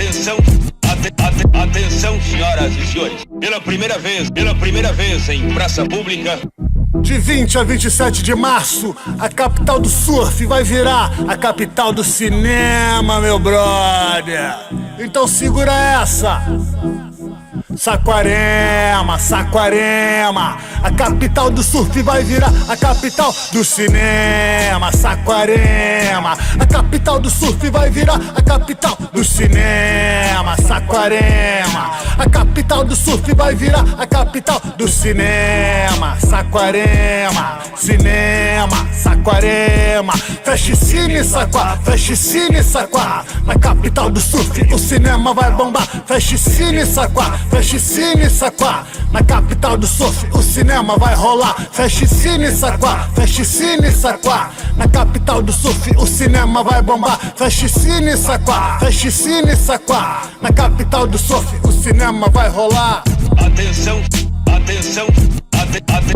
Atenção, atenção, senhoras e senhores. Pela primeira vez em praça pública. De 20 a 27 de março, a capital do surf vai virar a capital do cinema, meu brother. Então segura essa. Saquarema, Saquarema, a capital do surf vai virar a capital do cinema. Saquarema, a capital do surf vai virar a capital do cinema. Saquarema, a capital do surf vai virar a capital do cinema. Saquarema, cinema, Saquarema, feche cine, Saquá, feche cine, Saquá. Na capital do surf o cinema vai bombar. Feche cine, Saquá, feche cine, Saquá. Na capital do surf o cinema vai rolar. Feche cine, Saquá, feche cine, Saquá. Na capital do surf o cinema vai bombar. Feche cine, Saquá, feche cine, Saquá. Na capital do surf o cinema vai rolar. Atenção, atenção,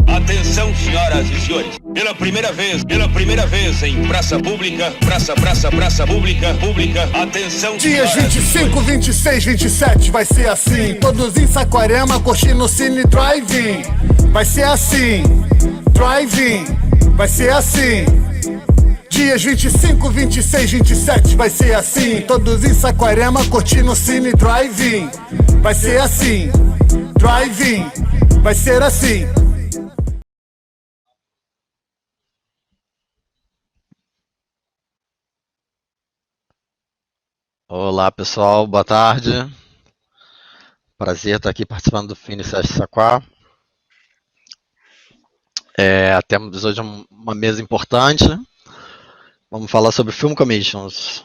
atenção, senhoras e senhores. Pela primeira vez em praça pública, praça pública, atenção. Dias 25, 26, 27 vai ser assim. Todos em Saquarema, curtindo Cine Drive-In. Vai ser assim, Drive-In, vai ser assim. Dias 25, 26, 27 vai ser assim. Todos em Saquarema, curtindo Cine Drive-In. Vai ser assim, Drive-In, vai ser assim. Olá pessoal, boa tarde. Prazer estar aqui participando do Finicast Saquá. Temos hoje uma mesa importante. Vamos falar sobre Film Commissions. O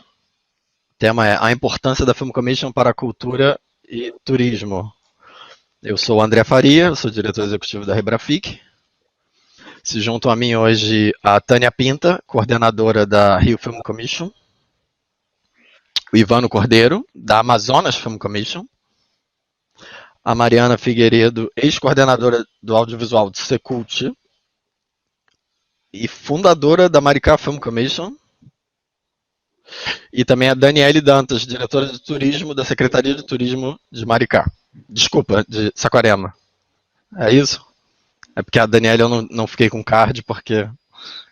tema é a importância da Film Commission para a cultura e turismo. Eu sou o André Faria, eu sou diretor executivo da Rebrafic. Se juntam a mim hoje a Tânia Pinta, coordenadora da Rio Film Commission. O Ivano Cordeiro, da Amazonas Film Commission. A Mariana Figueiredo, ex-coordenadora do audiovisual do Secult e fundadora da Maricá Film Commission. E também a Daniele Dantas, diretora de turismo da Secretaria de Turismo de Maricá. Desculpa, de Saquarema. É isso? É porque a Daniele eu não fiquei com card, porque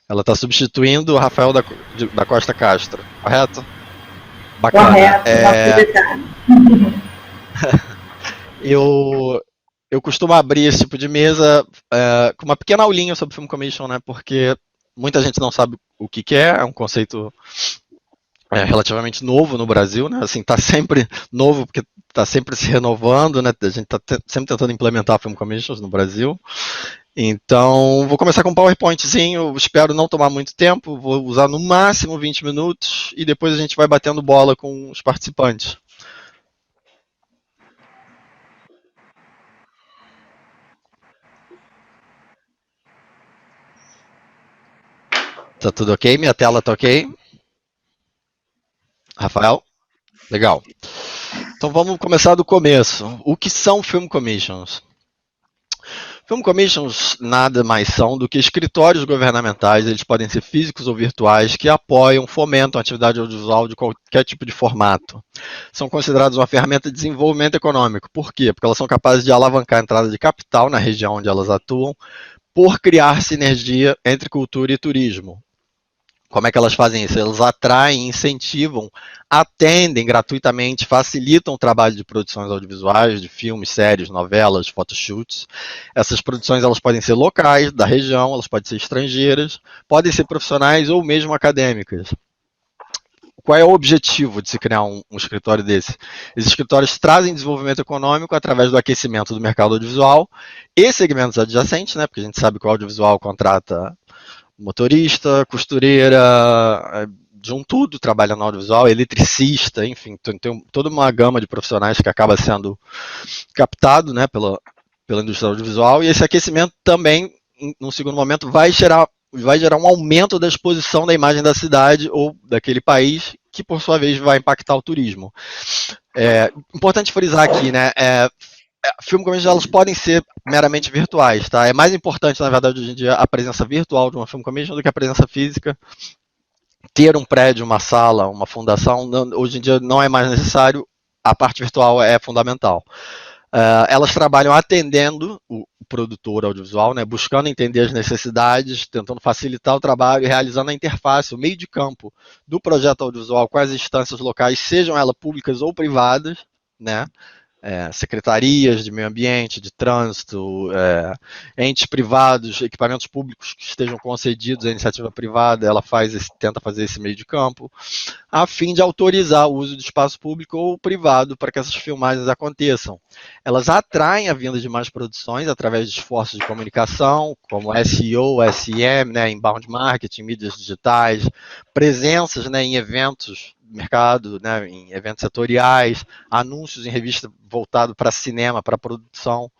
ela está substituindo o Rafael da Costa Castro, correto? Bacana. Correto, eu costumo abrir esse tipo de mesa com uma pequena aulinha sobre Film Commission, né? Porque muita gente não sabe o que é um conceito relativamente novo no Brasil, né? Assim, tá sempre novo porque tá sempre se renovando, né? A gente tá sempre tentando implementar Film Commissions no Brasil. Então, vou começar com um PowerPointzinho, espero não tomar muito tempo, vou usar no máximo 20 minutos e depois a gente vai batendo bola com os participantes. Tá tudo ok? Minha tela tá ok? Rafael? Legal. Então vamos começar do começo. O que são Film Commissions? Film Commissions nada mais são do que escritórios governamentais, eles podem ser físicos ou virtuais, que apoiam, fomentam a atividade audiovisual de qualquer tipo de formato. São considerados uma ferramenta de desenvolvimento econômico. Por quê? Porque elas são capazes de alavancar a entrada de capital na região onde elas atuam, por criar sinergia entre cultura e turismo. Como é que elas fazem isso? Elas atraem, incentivam, atendem gratuitamente, facilitam o trabalho de produções audiovisuais, de filmes, séries, novelas, photoshoots. Essas produções elas podem ser locais, da região, elas podem ser estrangeiras, podem ser profissionais ou mesmo acadêmicas. Qual é o objetivo de se criar um escritório desse? Esses escritórios trazem desenvolvimento econômico através do aquecimento do mercado audiovisual e segmentos adjacentes, né? Porque a gente sabe que o audiovisual contrata motorista, costureira, de um tudo trabalha no audiovisual, eletricista, enfim, tem toda uma gama de profissionais que acaba sendo captado, né, pela indústria audiovisual, e esse aquecimento também, num segundo momento, vai gerar um aumento da exposição da imagem da cidade ou daquele país, que por sua vez vai impactar o turismo. Importante frisar aqui, né, Film Commissions elas podem ser meramente virtuais, tá? É mais importante, na verdade, hoje em dia, a presença virtual de uma Film Commission do que a presença física. Ter um prédio, uma sala, uma fundação, hoje em dia não é mais necessário. a parte virtual é fundamental. Elas trabalham atendendo o produtor audiovisual, né, buscando entender as necessidades, tentando facilitar o trabalho e realizando a interface, o meio de campo do projeto audiovisual com as instâncias locais, sejam elas públicas ou privadas, né, secretarias de meio ambiente, de trânsito, entes privados, equipamentos públicos que estejam concedidos à iniciativa privada, ela tenta fazer esse meio de campo, a fim de autorizar o uso do espaço público ou privado para que essas filmagens aconteçam. Elas atraem a vinda de mais produções através de esforços de comunicação, como SEO, SEM, né, inbound marketing, mídias digitais, presenças, né, em eventos do mercado, né, em eventos setoriais, anúncios em revista voltado para cinema, para produção.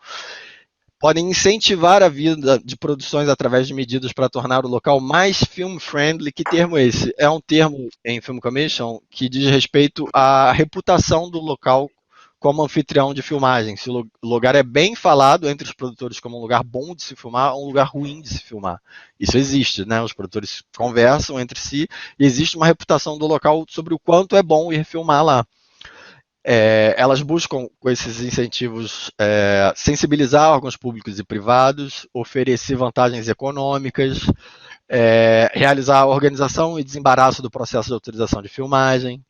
Podem incentivar a vinda de produções através de medidas para tornar o local mais film-friendly. Que termo é esse? É um termo em Film Commission que diz respeito à reputação do local como anfitrião de filmagem. Se o lugar é bem falado entre os produtores como um lugar bom de se filmar ou um lugar ruim de se filmar. Isso existe, né? Os produtores conversam entre si e existe uma reputação do local sobre o quanto é bom ir filmar lá. Elas buscam, com esses incentivos, sensibilizar órgãos públicos e privados, oferecer vantagens econômicas, realizar a organização e desembaraço do processo de autorização de filmagem.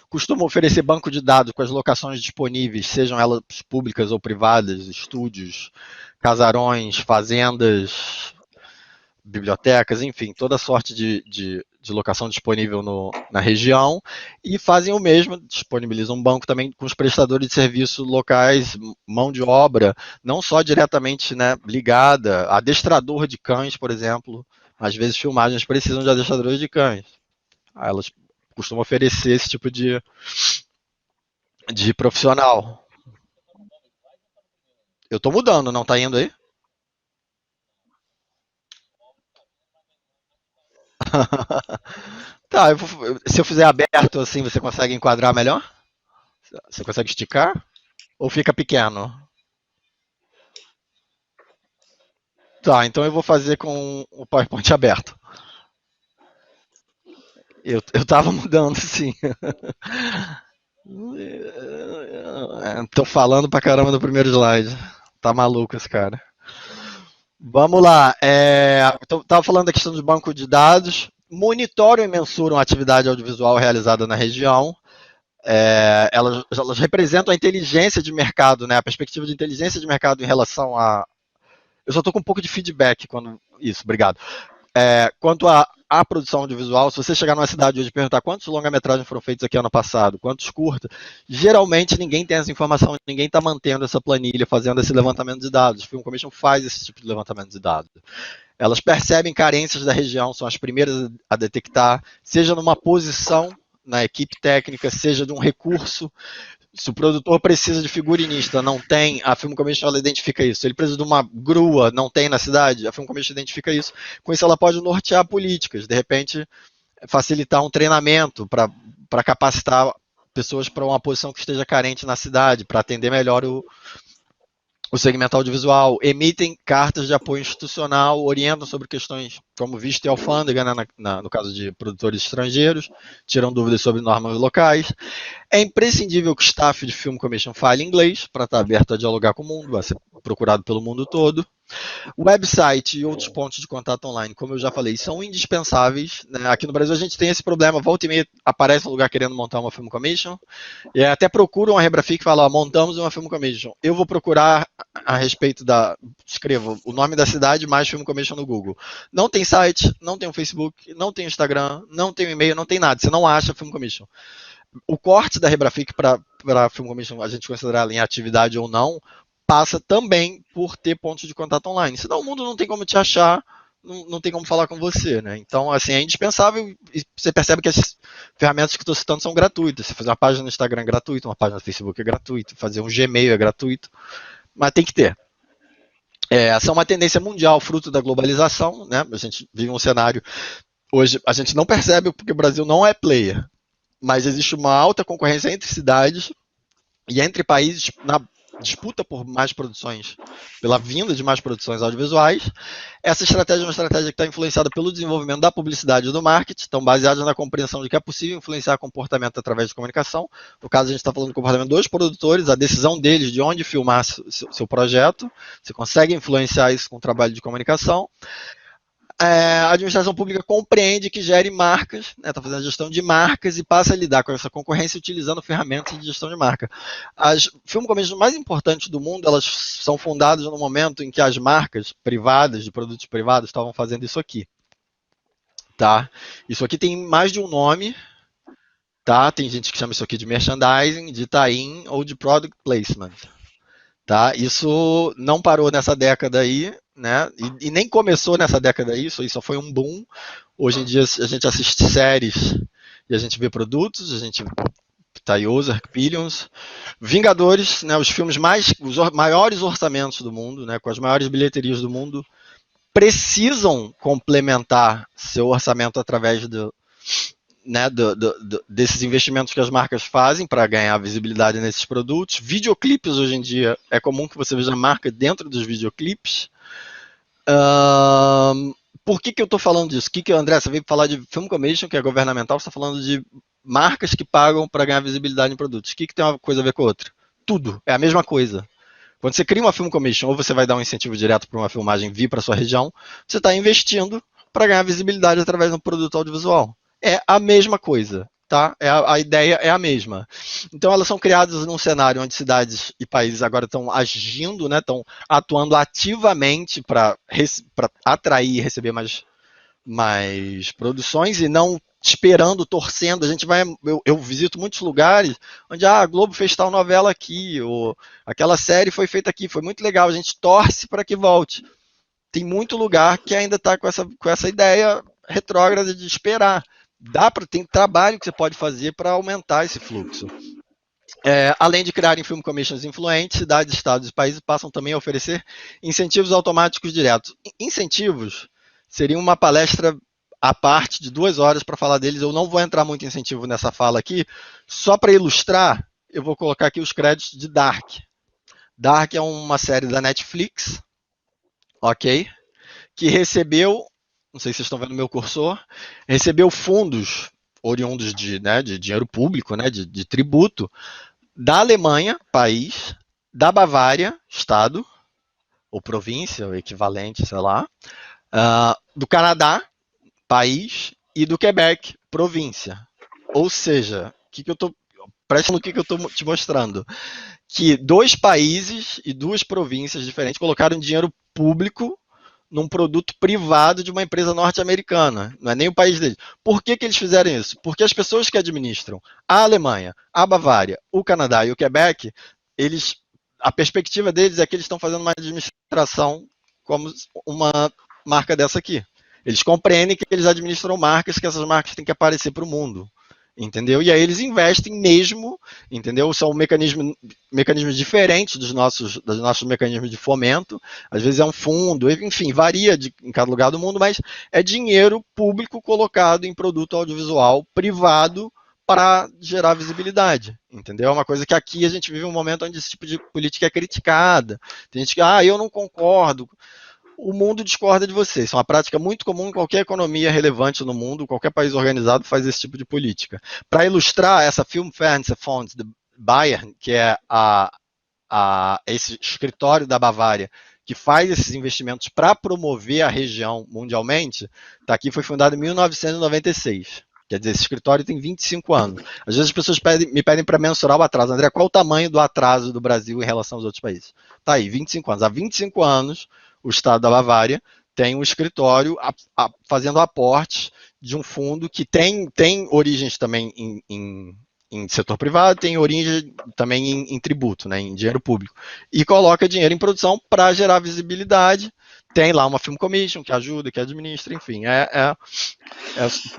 Costuma oferecer banco de dados com as locações disponíveis, sejam elas públicas ou privadas, estúdios, casarões, fazendas, bibliotecas, enfim, toda sorte de locação disponível na região, e fazem o mesmo, disponibilizam um banco também com os prestadores de serviços locais, mão de obra, não só diretamente, né, ligada, adestrador de cães, por exemplo, às vezes filmagens precisam de adestradores de cães. Elas costumam oferecer esse tipo de profissional. Eu tô mudando, não tá indo aí? Tá, se eu fizer aberto assim, você consegue enquadrar melhor? Você consegue esticar? Ou fica pequeno? Tá, então eu vou fazer com o PowerPoint aberto. Eu tava mudando, sim. Tô falando pra caramba do primeiro slide. Tá maluco esse cara. Vamos lá. Tava falando da questão do banco de dados. Monitoram e mensuram a atividade audiovisual realizada na região. Elas representam a inteligência de mercado, né? A perspectiva de inteligência de mercado em relação a. Eu só estou com um pouco de feedback quando. Isso, obrigado. Quanto à produção audiovisual, se você chegar numa cidade hoje e perguntar quantos longa-metragens foram feitos aqui ano passado, quantos curtas, geralmente ninguém tem essa informação, ninguém está mantendo essa planilha, fazendo esse levantamento de dados. O Film Commission faz esse tipo de levantamento de dados. Elas percebem carências da região, são as primeiras a detectar, seja numa posição na equipe técnica, seja de um recurso. Se o produtor precisa de figurinista, não tem, a Film Commission ela identifica isso. Se ele precisa de uma grua, não tem na cidade, a Film Commission identifica isso. Com isso ela pode nortear políticas, de repente facilitar um treinamento para capacitar pessoas para uma posição que esteja carente na cidade, para atender melhor o segmento audiovisual, emitem cartas de apoio institucional, orientam sobre questões como visto e alfândega, né, no caso de produtores estrangeiros, tiram dúvidas sobre normas locais. É imprescindível que o staff de Film Commission fale inglês para estar aberto a dialogar com o mundo, a ser procurado pelo mundo todo. O website e outros pontos de contato online, como eu já falei, são indispensáveis, né? Aqui no Brasil a gente tem esse problema, volta e meia aparece um lugar querendo montar uma Film Commission, e até procuram a Rebrafic e falam, montamos uma Film Commission. Eu vou procurar a respeito escrevo o nome da cidade mais Film Commission no Google. Não tem site, não tem um Facebook, não tem Instagram, não tem e-mail, não tem nada, você não acha Film Commission. O corte da Rebrafic para a Film Commission, a gente considerar ela em atividade ou não, passa também por ter pontos de contato online. Senão o mundo não tem como te achar, não tem como falar com você, né? Então, assim, é indispensável e você percebe que as ferramentas que estou citando são gratuitas. Você fazer uma página no Instagram é gratuito, uma página no Facebook é gratuito, fazer um Gmail é gratuito, mas tem que ter. Essa é uma tendência mundial, fruto da globalização, né? A gente vive um cenário, hoje a gente não percebe porque o Brasil não é player, mas existe uma alta concorrência entre cidades e entre países disputa por mais produções, pela vinda de mais produções audiovisuais. Essa estratégia é uma estratégia que está influenciada pelo desenvolvimento da publicidade e do marketing, estão baseadas na compreensão de que é possível influenciar comportamento através de comunicação. No caso, a gente está falando do comportamento dos produtores, a decisão deles de onde filmar seu projeto. Você consegue influenciar isso com o trabalho de comunicação. A administração pública compreende que gere marcas, está fazendo a gestão de marcas e passa a lidar com essa concorrência utilizando ferramentas de gestão de marca. As film commissions mais importantes do mundo, elas são fundadas no momento em que as marcas privadas, de produtos privados, estavam fazendo isso aqui. Tá? Isso aqui tem mais de um nome, tá? Tem gente que chama isso aqui de merchandising, de tie-in ou de product placement. Tá? Isso não parou nessa década aí, né? E nem começou nessa década aí, isso aí só foi um boom. Hoje em dia a gente assiste séries e a gente vê produtos, a gente tá aí Ozark, Billions, Vingadores, né? Os filmes os maiores orçamentos do mundo, né? Com as maiores bilheterias do mundo, precisam complementar seu orçamento através desses investimentos que as marcas fazem para ganhar visibilidade nesses produtos. Videoclipes hoje em dia, é comum que você veja a marca dentro dos videoclipes. Por que eu estou falando disso? André, você veio falar de Film Commission, que é governamental, você está falando de marcas que pagam para ganhar visibilidade em produtos. O que tem uma coisa a ver com a outra? Tudo, é a mesma coisa. Quando você cria uma Film Commission, ou você vai dar um incentivo direto para uma filmagem vir para sua região, você está investindo para ganhar visibilidade através de um produto audiovisual. É a mesma coisa, tá? A ideia é a mesma. Então elas são criadas num cenário onde cidades e países agora estão agindo, né? Estão atuando ativamente para atrair e receber mais produções e não esperando, torcendo. Eu visito muitos lugares onde a Globo fez tal novela aqui, ou aquela série foi feita aqui, foi muito legal, a gente torce para que volte. Tem muito lugar que ainda está com essa ideia retrógrada de esperar. Tem trabalho que você pode fazer para aumentar esse fluxo. Além de criarem film commissions influentes, cidades, estados e países passam também a oferecer incentivos automáticos diretos. Incentivos seria uma palestra à parte de 2 horas para falar deles. Eu não vou entrar muito em incentivo nessa fala aqui. Só para ilustrar, eu vou colocar aqui os créditos de Dark. Dark é uma série da Netflix, ok? Que recebeu, não sei se vocês estão vendo meu cursor, recebeu fundos oriundos de dinheiro público, né, de tributo, da Alemanha, país, da Bavária, estado, ou província, o equivalente, sei lá, do Canadá, país, e do Quebec, província. Ou seja, presta no que eu estou te mostrando. Que 2 países e 2 províncias diferentes colocaram dinheiro público num produto privado de uma empresa norte-americana, não é nem o país deles. Por que eles fizeram isso? Porque as pessoas que administram a Alemanha, a Bavária, o Canadá e o Quebec, a perspectiva deles é que eles estão fazendo uma administração como uma marca dessa aqui. Eles compreendem que eles administram marcas, que essas marcas têm que aparecer para o mundo. Entendeu? E aí eles investem mesmo, entendeu? São mecanismos diferentes dos nossos mecanismos de fomento. Às vezes é um fundo, enfim, varia em cada lugar do mundo, mas é dinheiro público colocado em produto audiovisual privado para gerar visibilidade, entendeu? É uma coisa que aqui a gente vive um momento onde esse tipo de política é criticada. Tem gente que, eu não concordo. O mundo discorda de você. Isso é uma prática muito comum em qualquer economia relevante no mundo, qualquer país organizado faz esse tipo de política. Para ilustrar essa Filmfernsehfonds de Bayern, que é esse escritório da Bavária, que faz esses investimentos para promover a região mundialmente, tá aqui, foi fundado em 1996. Quer dizer, esse escritório tem 25 anos. Às vezes as pessoas me pedem para mensurar o atraso. André, qual o tamanho do atraso do Brasil em relação aos outros países? Tá aí, 25 anos. Há 25 anos, o estado da Bavária tem um escritório fazendo aportes de um fundo que tem origens também em setor privado, tem origem também em tributo, né, em dinheiro público, e coloca dinheiro em produção para gerar visibilidade. Tem lá uma Film Commission que ajuda, que administra, enfim, é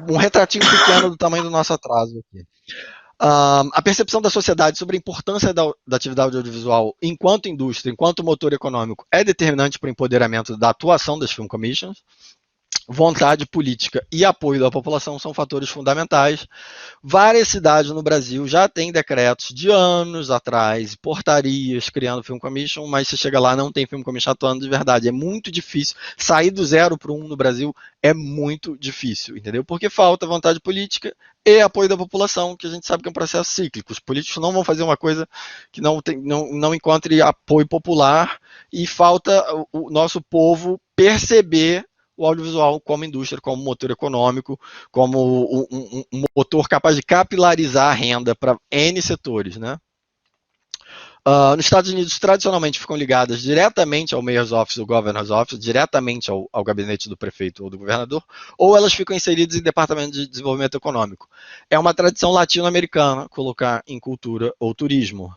um retratinho pequeno do tamanho do nosso atraso aqui. A percepção da sociedade sobre a importância da atividade audiovisual enquanto indústria, enquanto motor econômico, é determinante para o empoderamento da atuação das Film Commissions. vontade política e apoio da população são fatores fundamentais. Várias cidades no Brasil já têm decretos de anos atrás, portarias criando Film Commission, mas você chega lá não tem Film Commission atuando de verdade. É muito difícil. Sair do 0 para o 1 no Brasil é muito difícil, entendeu? Porque falta vontade política e apoio da população, que a gente sabe que é um processo cíclico. Os políticos não vão fazer uma coisa que não encontre apoio popular, e falta o nosso povo perceber o audiovisual como indústria, como motor econômico, como um motor capaz de capilarizar a renda para N setores, né? Nos Estados Unidos, tradicionalmente, ficam ligadas diretamente ao Mayor's Office ou Governor's Office, diretamente ao gabinete do prefeito ou do governador, ou elas ficam inseridas em departamento de desenvolvimento econômico. É uma tradição latino-americana colocar em cultura ou turismo.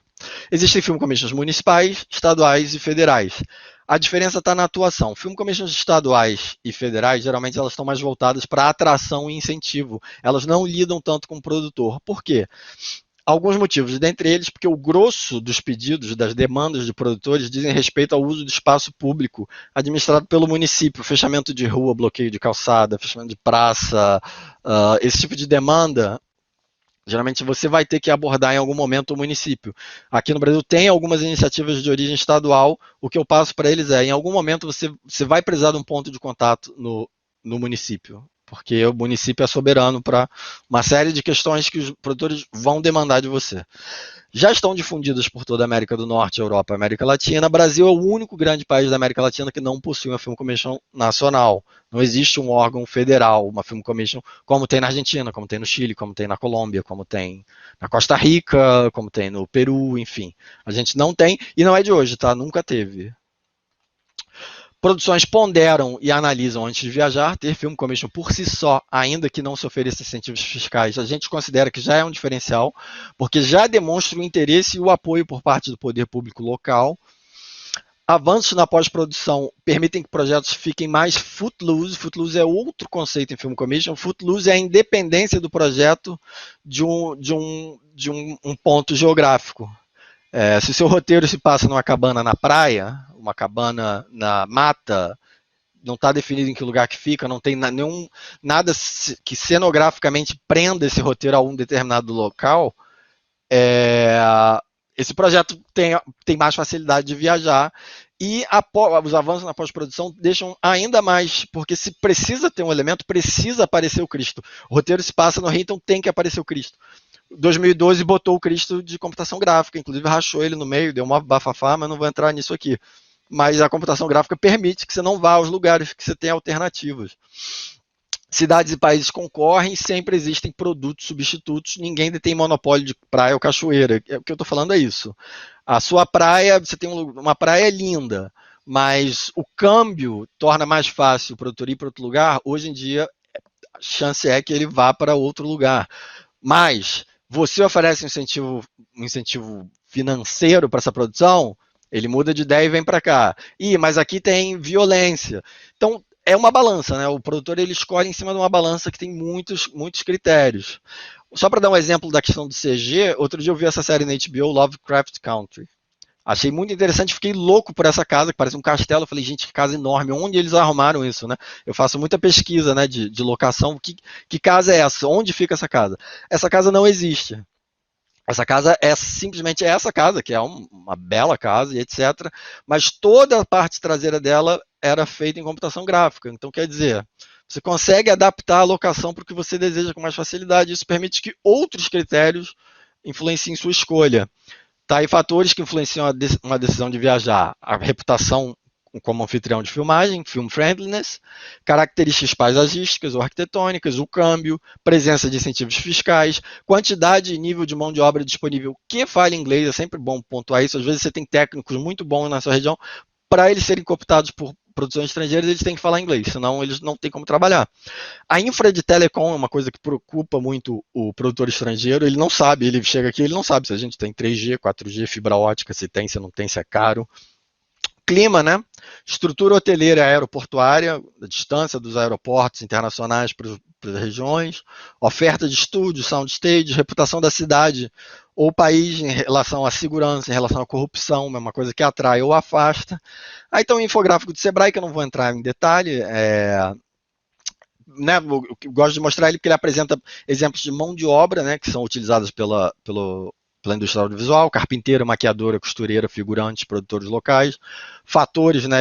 Existem film commissions municipais, estaduais e federais. A diferença está na atuação. Film commissions estaduais e federais, geralmente elas estão mais voltadas para atração e incentivo. Elas não lidam tanto com o produtor. Por quê? Alguns motivos, dentre eles porque o grosso dos pedidos, das demandas de produtores, dizem respeito ao uso do espaço público administrado pelo município, fechamento de rua, bloqueio de calçada, fechamento de praça, esse tipo de demanda. Geralmente você vai ter que abordar em algum momento o município. Aqui no Brasil tem algumas iniciativas de origem estadual. O que eu passo para eles é, em algum momento você vai precisar de um ponto de contato no município, porque o município é soberano para uma série de questões que os produtores vão demandar de você. Já estão difundidas por toda a América do Norte, Europa e América Latina. O Brasil é o único grande país da América Latina que não possui uma Film Commission nacional. Não existe um órgão federal, uma Film Commission, como tem na Argentina, como tem no Chile, como tem na Colômbia, como tem na Costa Rica, como tem no Peru, enfim. A gente não tem, e não é de hoje, tá? Nunca teve. Produções ponderam e analisam antes de viajar. Ter Film Commission por si só, ainda que não se ofereça incentivos fiscais, a gente considera que já é um diferencial, porque já demonstra o interesse e o apoio por parte do poder público local. Avanços na pós-produção permitem que projetos fiquem mais footloose. Footloose é outro conceito em Film Commission. Footloose é a independência do projeto de um ponto geográfico. Se o seu roteiro se passa numa cabana na praia, uma cabana na mata, não está definido em que lugar que fica, não tem nada que cenograficamente prenda esse roteiro a um determinado local, esse projeto tem mais facilidade de viajar, e os avanços na pós-produção deixam ainda mais, porque se precisa ter um elemento, precisa aparecer o Cristo. O roteiro se passa no Rio, então tem que aparecer o Cristo. 2012 botou o Cristo de computação gráfica, inclusive rachou ele no meio, deu uma bafafá, mas não vou entrar nisso aqui. Mas a computação gráfica permite que você não vá aos lugares, que você tenha alternativas. Cidades e países concorrem e sempre existem produtos substitutos, ninguém detém monopólio de praia ou cachoeira. O que eu estou falando é isso. A sua praia, você tem uma praia linda, mas o câmbio torna mais fácil o produtor ir para outro lugar. Hoje em dia, a chance é que ele vá para outro lugar. Mas você oferece um incentivo financeiro para essa produção, ele muda de ideia e vem para cá. Mas aqui tem violência. Então, é uma balança, né? O produtor ele escolhe em cima de uma balança que tem muitos critérios. Só para dar um exemplo da questão do CG, outro dia eu vi essa série na HBO, Lovecraft Country. Achei muito interessante, fiquei louco por essa casa, que parece um castelo. Eu falei, gente, que casa enorme, onde eles arrumaram isso, né? Eu faço muita pesquisa, né, de locação. Que casa é essa? Onde fica essa casa? Essa casa não existe. Essa casa é simplesmente essa casa, que é uma bela casa e etc. Mas toda a parte traseira dela era feita em computação gráfica. Então, quer dizer, você consegue adaptar a locação para o que você deseja com mais facilidade. Isso permite que outros critérios influenciem sua escolha. Tá aí fatores que influenciam uma decisão de viajar: a reputação como anfitrião de filmagem, film friendliness, características paisagísticas ou arquitetônicas, o câmbio, presença de incentivos fiscais, quantidade e nível de mão de obra disponível que fale inglês. É sempre bom pontuar isso. Às vezes você tem técnicos muito bons na sua região, para eles serem cooptados por produções estrangeiras, eles têm que falar inglês, senão eles não têm como trabalhar. A infra de telecom é uma coisa que preocupa muito o produtor estrangeiro. Ele não sabe, ele chega aqui, ele não sabe se a gente tem 3G, 4G, fibra ótica, se tem, se não tem, se é caro. Clima, né? Estrutura hoteleira aeroportuária, a distância dos aeroportos internacionais para as regiões, oferta de estúdios, soundstage, reputação da cidade ou país em relação à segurança, em relação à corrupção, é uma coisa que atrai ou afasta. Aí tem um infográfico do Sebrae, que eu não vou entrar em detalhe, né, eu gosto de mostrar ele porque ele apresenta exemplos de mão de obra, né, que são utilizadas pela indústria audiovisual, carpinteira, maquiadora, costureira, figurantes, produtores locais, fatores, né,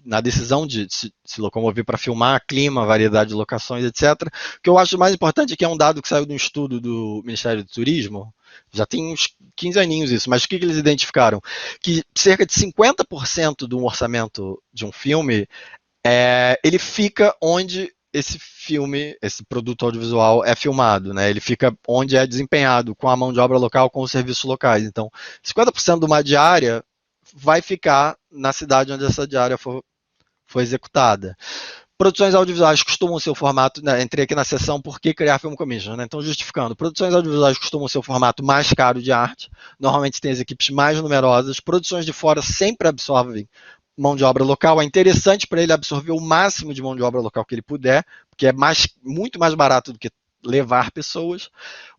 na decisão de se locomover para filmar, clima, variedade de locações, etc. O que eu acho mais importante é que é um dado que saiu de um estudo do Ministério do Turismo, já tem uns 15 aninhos isso, mas o que eles identificaram? Que cerca de 50% do orçamento de um filme ele fica onde esse filme, esse produto audiovisual é filmado, né? Ele fica onde é desempenhado, com a mão de obra local, com os serviços locais. Então, 50% de uma diária vai ficar na cidade onde essa diária foi executada. Produções audiovisuais costumam ser o formato, né, entrei aqui na seção por que criar Film Commission, né? Então, justificando, produções audiovisuais costumam ser o formato mais caro de arte, normalmente tem as equipes mais numerosas, produções de fora sempre absorvem mão de obra local, é interessante para ele absorver o máximo de mão de obra local que ele puder, porque é muito mais barato do que levar pessoas.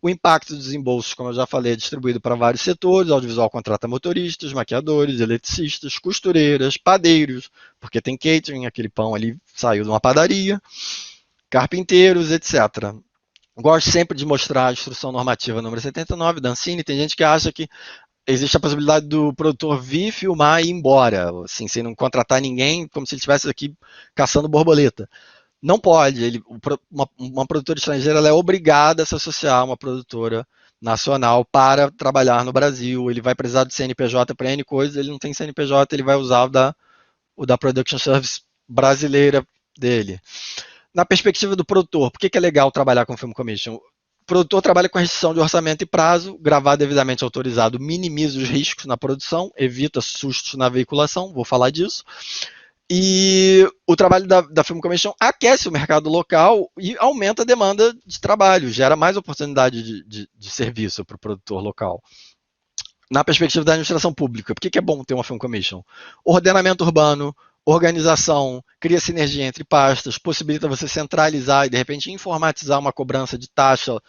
O impacto dos desembolsos, como eu já falei, é distribuído para vários setores. O audiovisual contrata motoristas, maquiadores, eletricistas, costureiras, padeiros, porque tem catering, aquele pão ali saiu de uma padaria, carpinteiros, etc. Gosto sempre de mostrar a instrução normativa número 79 da Ancine. Tem gente que acha que existe a possibilidade do produtor vir filmar e ir embora, assim, sem não contratar ninguém, como se ele estivesse aqui caçando borboleta. Não pode. Uma produtora estrangeira ela é obrigada a se associar a uma produtora nacional para trabalhar no Brasil. Ele vai precisar de CNPJ para N coisas, ele não tem CNPJ, ele vai usar o da Production Service brasileira dele. Na perspectiva do produtor, por que é legal trabalhar com Film Commission? O produtor trabalha com restrição de orçamento e prazo, gravar devidamente autorizado minimiza os riscos na produção, evita sustos na veiculação, vou falar disso. E o trabalho da Film Commission aquece o mercado local e aumenta a demanda de trabalho, gera mais oportunidade de serviço para o produtor local. Na perspectiva da administração pública, por que é bom ter uma Film Commission? Ordenamento urbano, organização, cria sinergia entre pastas, possibilita você centralizar e, de repente, informatizar uma cobrança de taxa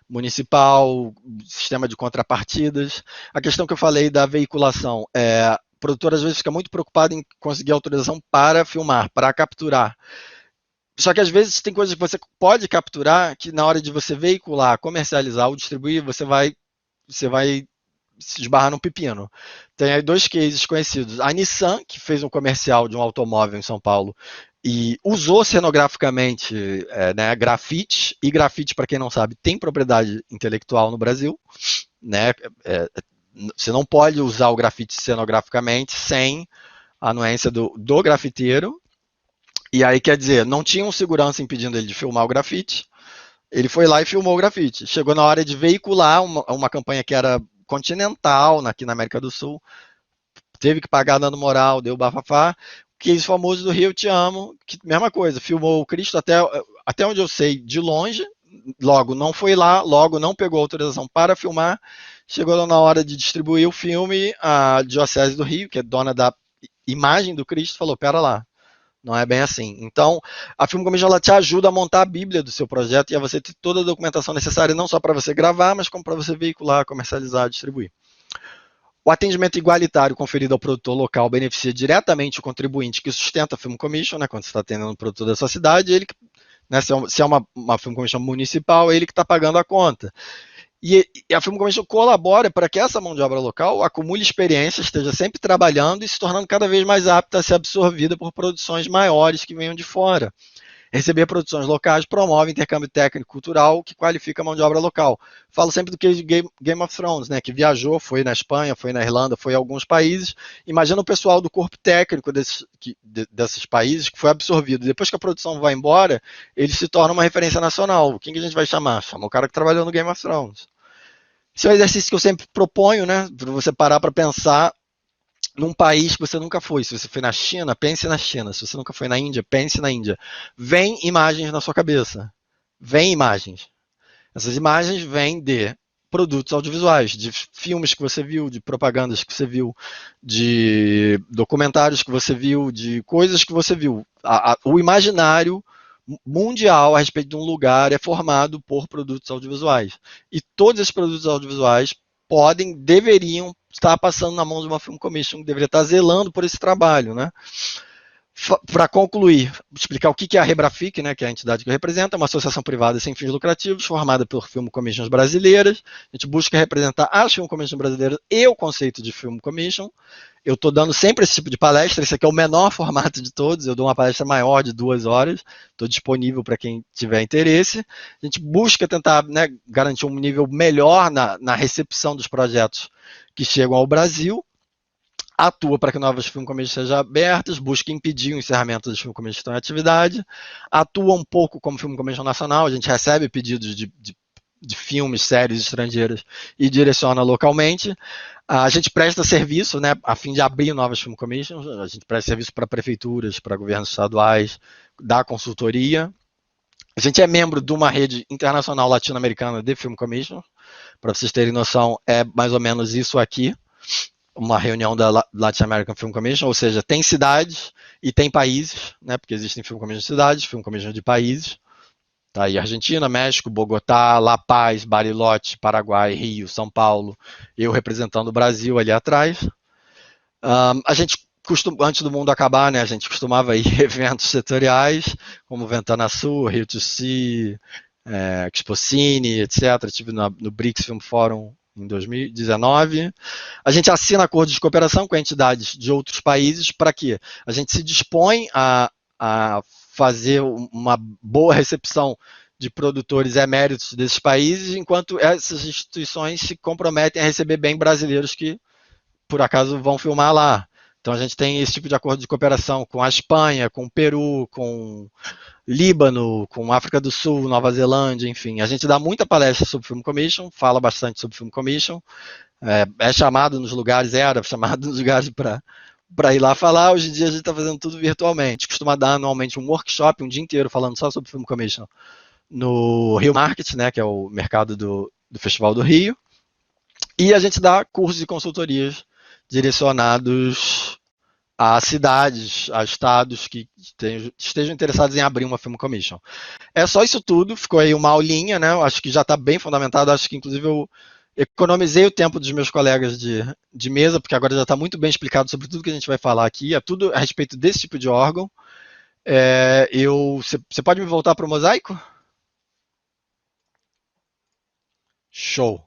municipal, sistema de contrapartidas. A questão que eu falei da veiculação, o produtor às vezes fica muito preocupado em conseguir autorização para filmar, para capturar. Só que às vezes tem coisas que você pode capturar que na hora de você veicular, comercializar ou distribuir, você vai se esbarrar num pepino. Tem aí 2 cases conhecidos. A Nissan, que fez um comercial de um automóvel em São Paulo e usou cenograficamente grafite, e grafite, para quem não sabe, tem propriedade intelectual no Brasil, né? Você não pode usar o grafite cenograficamente sem a anuência do grafiteiro. E aí, quer dizer, não tinha um segurança impedindo ele de filmar o grafite. Ele foi lá e filmou o grafite. Chegou na hora de veicular uma campanha que era continental, aqui na América do Sul. Teve que pagar dano moral, deu bafafá. Case famoso do Rio Te Amo, que mesma coisa, filmou o Cristo até onde eu sei, de longe. Logo, não foi lá, logo não pegou autorização para filmar. Chegou lá na hora de distribuir o filme, a Diocese do Rio, que é dona da imagem do Cristo, falou, pera lá, não é bem assim. Então, a Film Commission ela te ajuda a montar a bíblia do seu projeto e a você ter toda a documentação necessária, não só para você gravar, mas como para você veicular, comercializar, distribuir. O atendimento igualitário conferido ao produtor local beneficia diretamente o contribuinte que sustenta a Film Commission, né, quando você está atendendo o produtor da sua cidade, ele, né, se é uma Film Commission municipal, ele que está pagando a conta. E a Film Commission colabora para que essa mão de obra local acumule experiência, esteja sempre trabalhando e se tornando cada vez mais apta a ser absorvida por produções maiores que venham de fora. Receber produções locais promove intercâmbio técnico e cultural que qualifica a mão de obra local. Falo sempre do case de Game of Thrones, né, que viajou, foi na Espanha, foi na Irlanda, foi em alguns países. Imagina o pessoal do corpo técnico desses países que foi absorvido. Depois que a produção vai embora, eles se tornam uma referência nacional. Quem que a gente vai chamar? Chama o cara que trabalhou no Game of Thrones. Esse é um exercício que eu sempre proponho, né, para você parar para pensar num país que você nunca foi. Se você foi na China, pense na China. Se você nunca foi na Índia, pense na Índia. Vem imagens na sua cabeça. Vem imagens. Essas imagens vêm de produtos audiovisuais, de filmes que você viu, de propagandas que você viu, de documentários que você viu, de coisas que você viu. O imaginário mundial a respeito de um lugar é formado por produtos audiovisuais. E todos esses produtos audiovisuais deveriam estar passando na mão de uma Film Commission, que deveria estar zelando por esse trabalho, né? Para concluir, explicar o que é a Rebrafic, né, que é a entidade que eu represento, é uma associação privada sem fins lucrativos, formada por Film Commissions brasileiras. A gente busca representar as Film Commissions brasileiras e o conceito de Film Commission. Eu estou dando sempre esse tipo de palestra, esse aqui é o menor formato de todos, eu dou uma palestra maior de 2 horas, estou disponível para quem tiver interesse. A gente busca tentar, né, garantir um nível melhor na recepção dos projetos que chegam ao Brasil, atua para que novas Film Commissions sejam abertas, busca impedir o encerramento das Film Commissions que estão em atividade, atua um pouco como Film Commission nacional, a gente recebe pedidos de filmes, séries estrangeiras e direciona localmente. A gente presta serviço, né, a fim de abrir novas Film Commissions, a gente presta serviço para prefeituras, para governos estaduais, dá consultoria. A gente é membro de uma rede internacional latino-americana de Film Commission, para vocês terem noção, é mais ou menos isso aqui, uma reunião da Latin American Film Commission, ou seja, tem cidades e tem países, né, porque existem Film Commission de cidades, Film Commission de países. Tá aí Argentina, México, Bogotá, La Paz, Bariloche, Paraguai, Rio, São Paulo, eu representando o Brasil ali atrás. A gente, antes do mundo acabar, né, a gente costumava ir a eventos setoriais, como Ventana Sul, Rio to Sea, Expocine, etc. Estive no BRICS Film Forum em 2019. A gente assina acordos de cooperação com entidades de outros países para que a gente se dispõe a fazer uma boa recepção de produtores eméritos desses países, enquanto essas instituições se comprometem a receber bem brasileiros que, por acaso, vão filmar lá. Então a gente tem esse tipo de acordo de cooperação com a Espanha, com o Peru, com Líbano, com África do Sul, Nova Zelândia, enfim. A gente dá muita palestra sobre Film Commission, fala bastante sobre Film Commission, é chamado nos lugares, era chamado nos lugares para ir lá falar. Hoje em dia a gente está fazendo tudo virtualmente. Costuma dar anualmente um workshop, um dia inteiro, falando só sobre Film Commission no Rio Market, né, que é o mercado do Festival do Rio. E a gente dá cursos e consultorias direcionados a cidades, a estados que estejam interessados em abrir uma Film Commission. É só isso tudo, ficou aí uma aulinha, né? Acho que já está bem fundamentado, acho que inclusive eu economizei o tempo dos meus colegas de mesa, porque agora já está muito bem explicado sobre tudo que a gente vai falar aqui, é tudo a respeito desse tipo de órgão. Você pode me voltar para o mosaico? Show.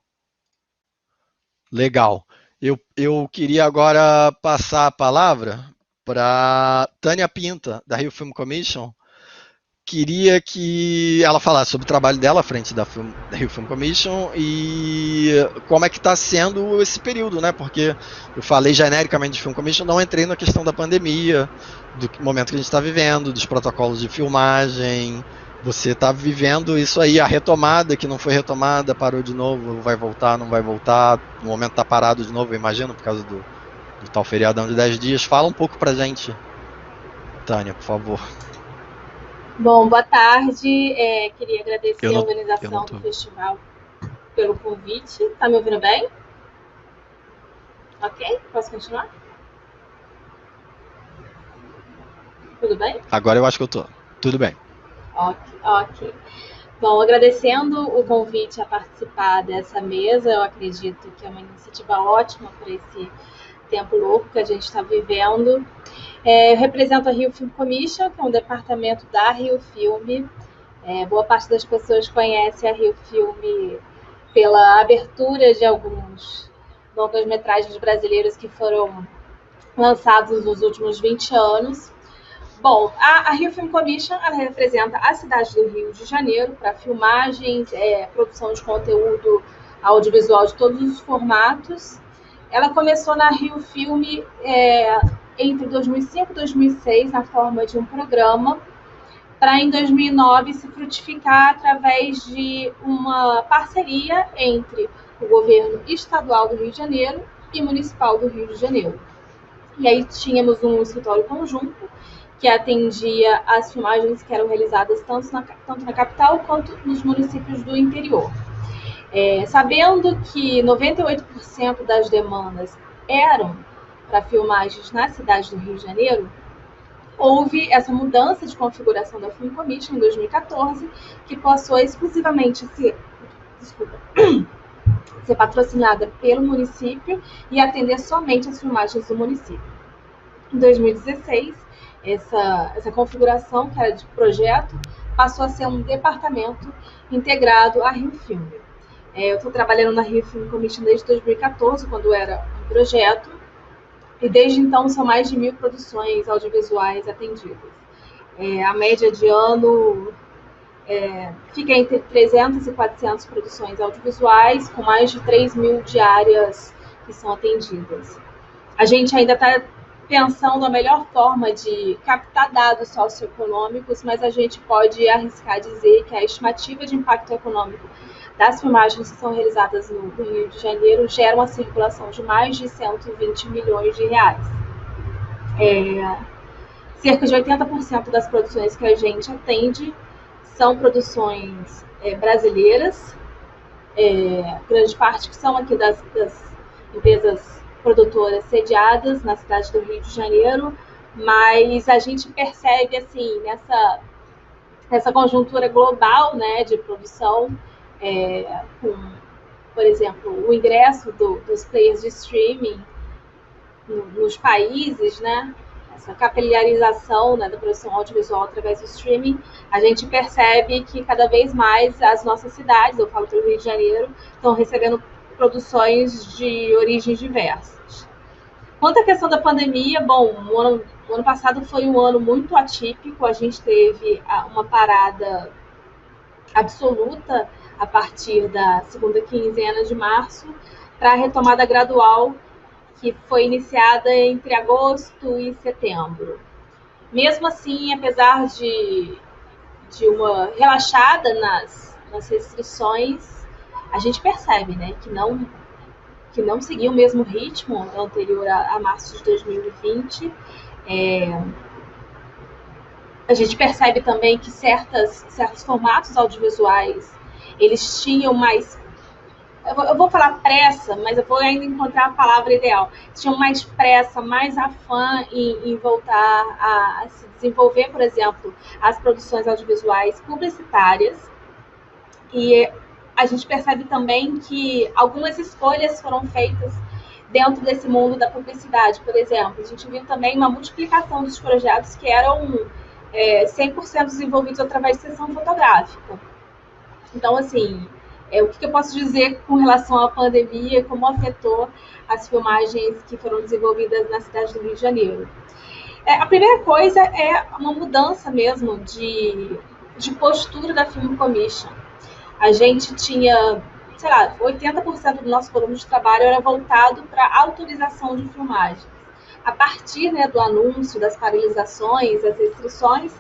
Legal. Eu queria agora passar a palavra para Tânia Pinta, da Rio Film Commission. Queria que ela falasse sobre o trabalho dela à frente da Rio Film Commission e como é que está sendo esse período, né? Porque eu falei genericamente de Film Commission, não entrei na questão da pandemia, do momento que a gente está vivendo, dos protocolos de filmagem. Você está vivendo isso aí, a retomada que não foi retomada, parou de novo, vai voltar, não vai voltar, no momento está parado de novo, eu imagino, por causa do tal feriadão de 10 dias. Fala um pouco pra gente, Tânia, por favor. Bom, boa tarde. Queria agradecer a organização do festival pelo convite. Tá me ouvindo bem? Ok? Posso continuar? Tudo bem? Agora eu acho que eu tô. Tudo bem. Ok. Bom, agradecendo o convite a participar dessa mesa, eu acredito que é uma iniciativa ótima para esse tempo louco que a gente está vivendo. Eu represento a Rio Film Commission, que é um departamento da Rio Filme. Boa parte das pessoas conhece a Rio Filme pela abertura de alguns longas-metragens brasileiros que foram lançados nos últimos 20 anos. Bom, a Rio Film Commission, ela representa a cidade do Rio de Janeiro para filmagens, produção de conteúdo audiovisual de todos os formatos. Ela começou na Rio Filme entre 2005 e 2006, na forma de um programa, para em 2009 se frutificar através de uma parceria entre o governo estadual do Rio de Janeiro e municipal do Rio de Janeiro. E aí tínhamos um escritório conjunto que atendia as filmagens que eram realizadas tanto na capital quanto nos municípios do interior. Sabendo que 98% das demandas eram para filmagens na cidade do Rio de Janeiro, houve essa mudança de configuração da Film Commission em 2014, que passou exclusivamente a ser patrocinada pelo município e atender somente as filmagens do município. Em 2016, essa configuração, que era de projeto, passou a ser um departamento integrado à Rio Filme. Eu estou trabalhando na Rio Film Commission desde 2014, quando era um projeto, e desde então são mais de 1.000 produções audiovisuais atendidas. A média de ano fica entre 300 e 400 produções audiovisuais, com mais de 3.000 diárias que são atendidas. A gente ainda está pensando a melhor forma de captar dados socioeconômicos, mas a gente pode arriscar dizer que a estimativa de impacto econômico das filmagens que são realizadas no Rio de Janeiro gera uma circulação de mais de 120 milhões de reais. Cerca de 80% das produções que a gente atende são produções brasileiras, grande parte que são aqui das empresas produtoras sediadas na cidade do Rio de Janeiro, mas a gente percebe, assim, nessa conjuntura global, né, de produção, com, por exemplo, o ingresso dos players de streaming nos países, né, essa capilarização, né, da produção audiovisual através do streaming, a gente percebe que cada vez mais as nossas cidades, eu falo pelo Rio de Janeiro, estão recebendo produções de origens diversas. Quanto à questão da pandemia, bom, o ano passado foi um ano muito atípico, a gente teve uma parada absoluta a partir da segunda quinzena de março para a retomada gradual que foi iniciada entre agosto e setembro. Mesmo assim, apesar de uma relaxada nas restrições, a gente percebe, né, que não seguiu o mesmo ritmo anterior a março de 2020. A gente percebe também que certos formatos audiovisuais, eles tinham mais... Eu vou falar pressa, mas eu vou ainda encontrar a palavra ideal. Eles tinham mais pressa, mais afã em voltar a se desenvolver, por exemplo, as produções audiovisuais publicitárias. E a gente percebe também que algumas escolhas foram feitas dentro desse mundo da publicidade. Por exemplo, a gente viu também uma multiplicação dos projetos que eram 100% desenvolvidos através de sessão fotográfica. Então, assim, o que eu posso dizer com relação à pandemia, como afetou as filmagens que foram desenvolvidas na cidade do Rio de Janeiro? A primeira coisa é uma mudança mesmo de postura da Film Commission. A gente tinha, 80% do nosso volume de trabalho era voltado para autorização de filmagem. A partir, né, do anúncio das paralisações, das restrições,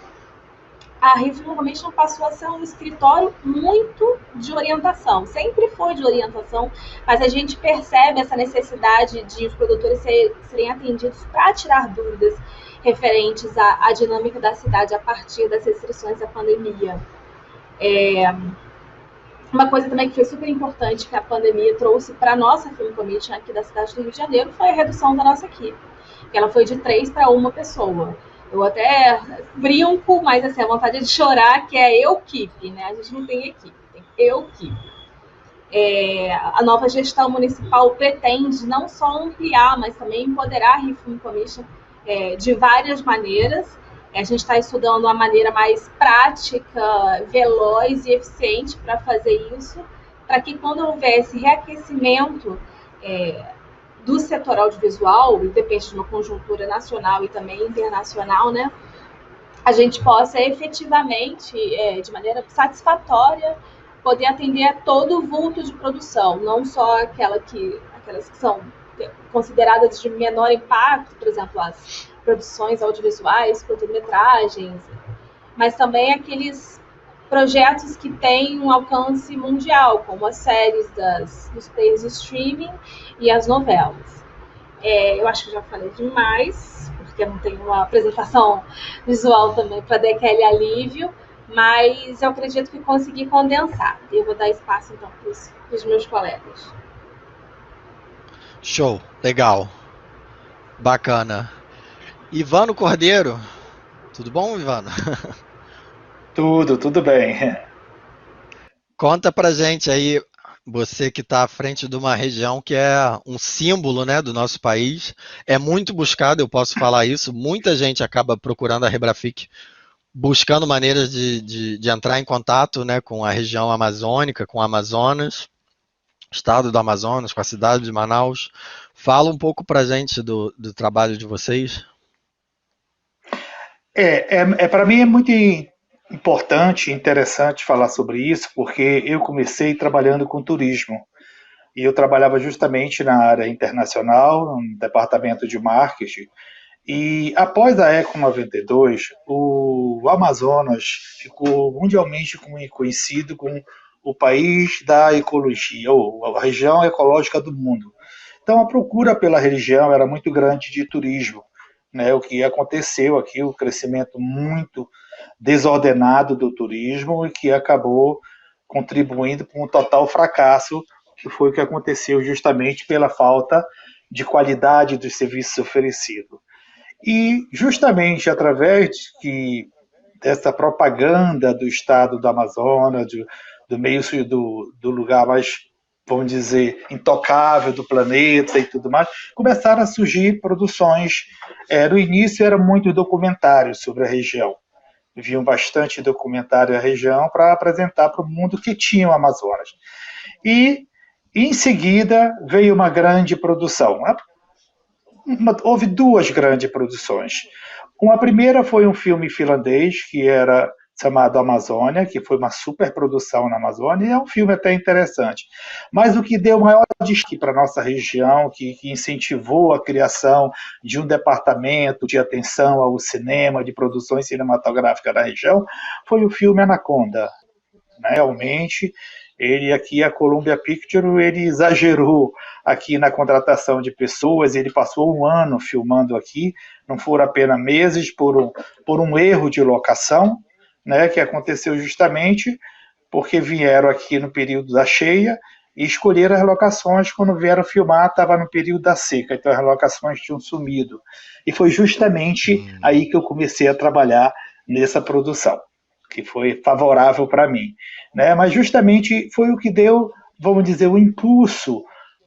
a Rio Film Commission passou a ser um escritório muito de orientação. Sempre foi de orientação, mas a gente percebe essa necessidade de os produtores serem atendidos para tirar dúvidas referentes à dinâmica da cidade a partir das restrições da pandemia. Uma coisa também que foi super importante que a pandemia trouxe para a nossa Film Commission aqui da cidade do Rio de Janeiro foi a redução da nossa equipe. Ela foi de 3 para 1 pessoa. Eu até brinco, mas assim, a vontade de chorar, que é eu-keep, né? A gente não tem equipe, tem eu-keep. A nova gestão municipal pretende não só ampliar, mas também empoderar a Rio Film Commission de várias maneiras. A gente está estudando uma maneira mais prática, veloz e eficiente para fazer isso, para que quando houver esse reaquecimento do setor audiovisual, e depende de uma conjuntura nacional e também internacional, né, a gente possa efetivamente, de maneira satisfatória, poder atender a todo o vulto de produção, não só aquelas que são consideradas de menor impacto, por exemplo, as produções audiovisuais, curtas-metragens, mas também aqueles projetos que têm um alcance mundial, como as séries dos players de streaming e as novelas. Eu acho que já falei demais, porque eu não tenho uma apresentação visual também para dar aquele alívio, mas eu acredito que consegui condensar. E eu vou dar espaço, então, para os meus colegas. Show, legal, bacana. Ivano Cordeiro, tudo bom, Ivano? Tudo bem. Conta pra gente aí Você que está à frente de uma região que é um símbolo, né, do nosso país, é muito buscado, eu posso falar isso, muita gente acaba procurando a Rebrafic, buscando maneiras de entrar em contato, né, com a região amazônica, com o Amazonas, estado do Amazonas, com a cidade de Manaus. Fala um pouco para a gente do trabalho de vocês. Para mim é muito importante e interessante falar sobre isso, porque eu comecei trabalhando com turismo. E eu trabalhava justamente na área internacional, no departamento de marketing. E após a Eco 92, o Amazonas ficou mundialmente conhecido como o país da ecologia, ou a região ecológica do mundo. Então a procura pela região era muito grande de turismo, né? O que aconteceu aqui, o crescimento muito desordenado do turismo e que acabou contribuindo para um total fracasso, que foi o que aconteceu justamente pela falta de qualidade dos serviços oferecidos. E justamente através dessa propaganda do estado do Amazonas, do meio do lugar mais, vamos dizer, intocável do planeta e tudo mais, começaram a surgir produções. No início era muito documentário sobre a região. Viam bastante documentário da região para apresentar para o mundo que tinha o Amazonas. E, em seguida, veio uma grande produção. Houve duas grandes produções. Uma primeira foi um filme finlandês, que era chamado Amazônia, que foi uma superprodução na Amazônia, e é um filme até interessante. Mas o que deu maior destaque para a nossa região, que incentivou a criação de um departamento de atenção ao cinema, de produções cinematográficas da região, foi o filme Anaconda. Realmente, ele aqui, a Columbia Pictures, ele exagerou aqui na contratação de pessoas, ele passou um ano filmando aqui, não foram apenas meses, por um erro de locação, né, que aconteceu justamente porque vieram aqui no período da cheia e escolheram as locações. Quando vieram filmar, estava no período da seca, então as locações tinham sumido. E foi justamente aí que eu comecei a trabalhar nessa produção, que foi favorável para mim, né? Mas justamente foi o que deu, vamos dizer, o impulso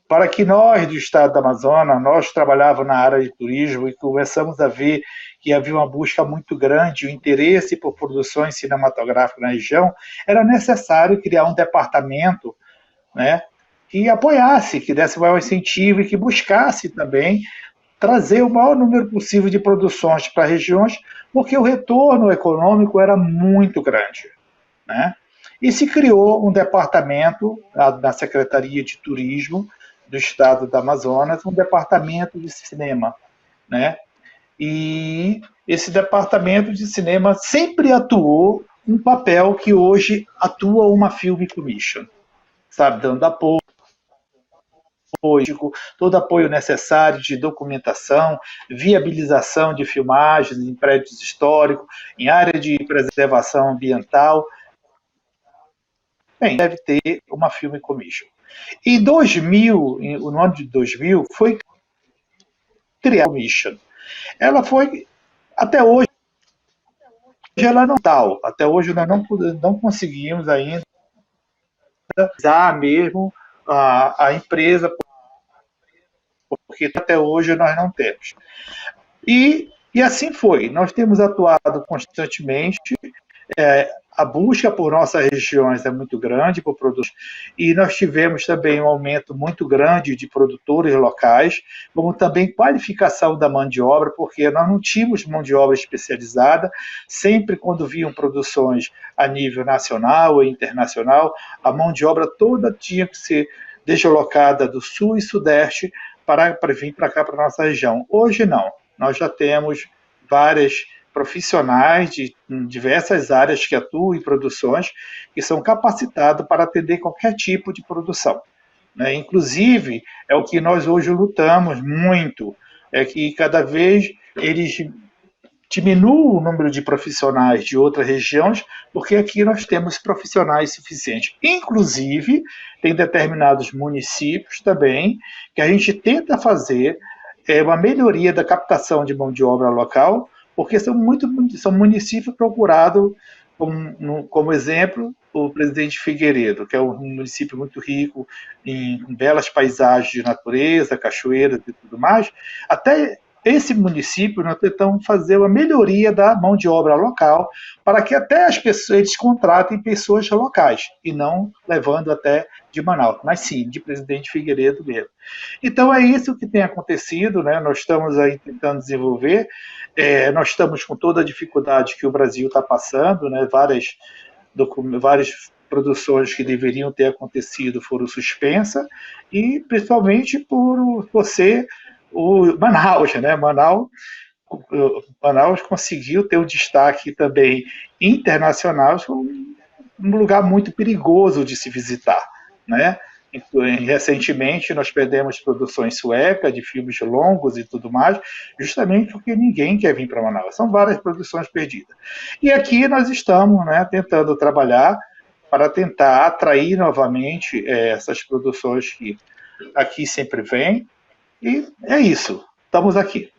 para que nós do estado do Amazonas, nós trabalhávamos na área de turismo e começamos a ver que havia uma busca muito grande, o interesse por produções cinematográficas na região, era necessário criar um departamento, né, que apoiasse, que desse maior incentivo e que buscasse também trazer o maior número possível de produções para regiões, porque o retorno econômico era muito grande, né? E se criou um departamento na Secretaria de Turismo do Estado do Amazonas, um departamento de cinema, né? E esse departamento de cinema sempre atuou um papel que hoje atua uma Film Commission, sabe, dando apoio, todo apoio necessário de documentação, viabilização de filmagens em prédios históricos, em área de preservação ambiental. Bem, deve ter uma Film Commission. Em 2000, no ano de 2000, foi criada a Commission. Ela foi, até hoje, ela não tal. Até hoje nós não conseguimos ainda usar mesmo a empresa, porque até hoje nós não temos. E assim foi. Nós temos atuado constantemente. A busca por nossas regiões é muito grande por produtos, e nós tivemos também um aumento muito grande de produtores locais, como também qualificação da mão de obra, porque nós não tínhamos mão de obra especializada. Sempre quando vinham produções a nível nacional ou internacional, a mão de obra toda tinha que ser deslocada do sul e sudeste para vir para cá, para a nossa região. Hoje não, nós já temos várias profissionais de diversas áreas que atuam em produções, que são capacitados para atender qualquer tipo de produção, né? Inclusive, é o que nós hoje lutamos muito, é que cada vez eles diminuam o número de profissionais de outras regiões, porque aqui nós temos profissionais suficientes. Inclusive, tem determinados municípios também que a gente tenta fazer uma melhoria da captação de mão de obra local, porque são municípios procurados, como exemplo, o Presidente Figueiredo, que é um município muito rico em belas paisagens de natureza, cachoeiras e tudo mais, até esse município nós tentamos fazer uma melhoria da mão de obra local para que até as pessoas eles contratem pessoas locais e não levando até de Manaus, mas sim de Presidente Figueiredo mesmo. Então é isso que tem acontecido, né? Nós estamos aí tentando desenvolver, nós estamos com toda a dificuldade que o Brasil está passando, né? Várias produções que deveriam ter acontecido foram suspensas, e principalmente por ser o Manaus, né? Manaus conseguiu ter um destaque também internacional, um lugar muito perigoso de se visitar, né? Recentemente nós perdemos produções suecas de filmes longos e tudo mais, justamente porque ninguém quer vir para Manaus. São várias produções perdidas. E aqui nós estamos, né, tentando trabalhar para tentar atrair novamente essas produções que aqui sempre vêm. E é isso. Estamos aqui.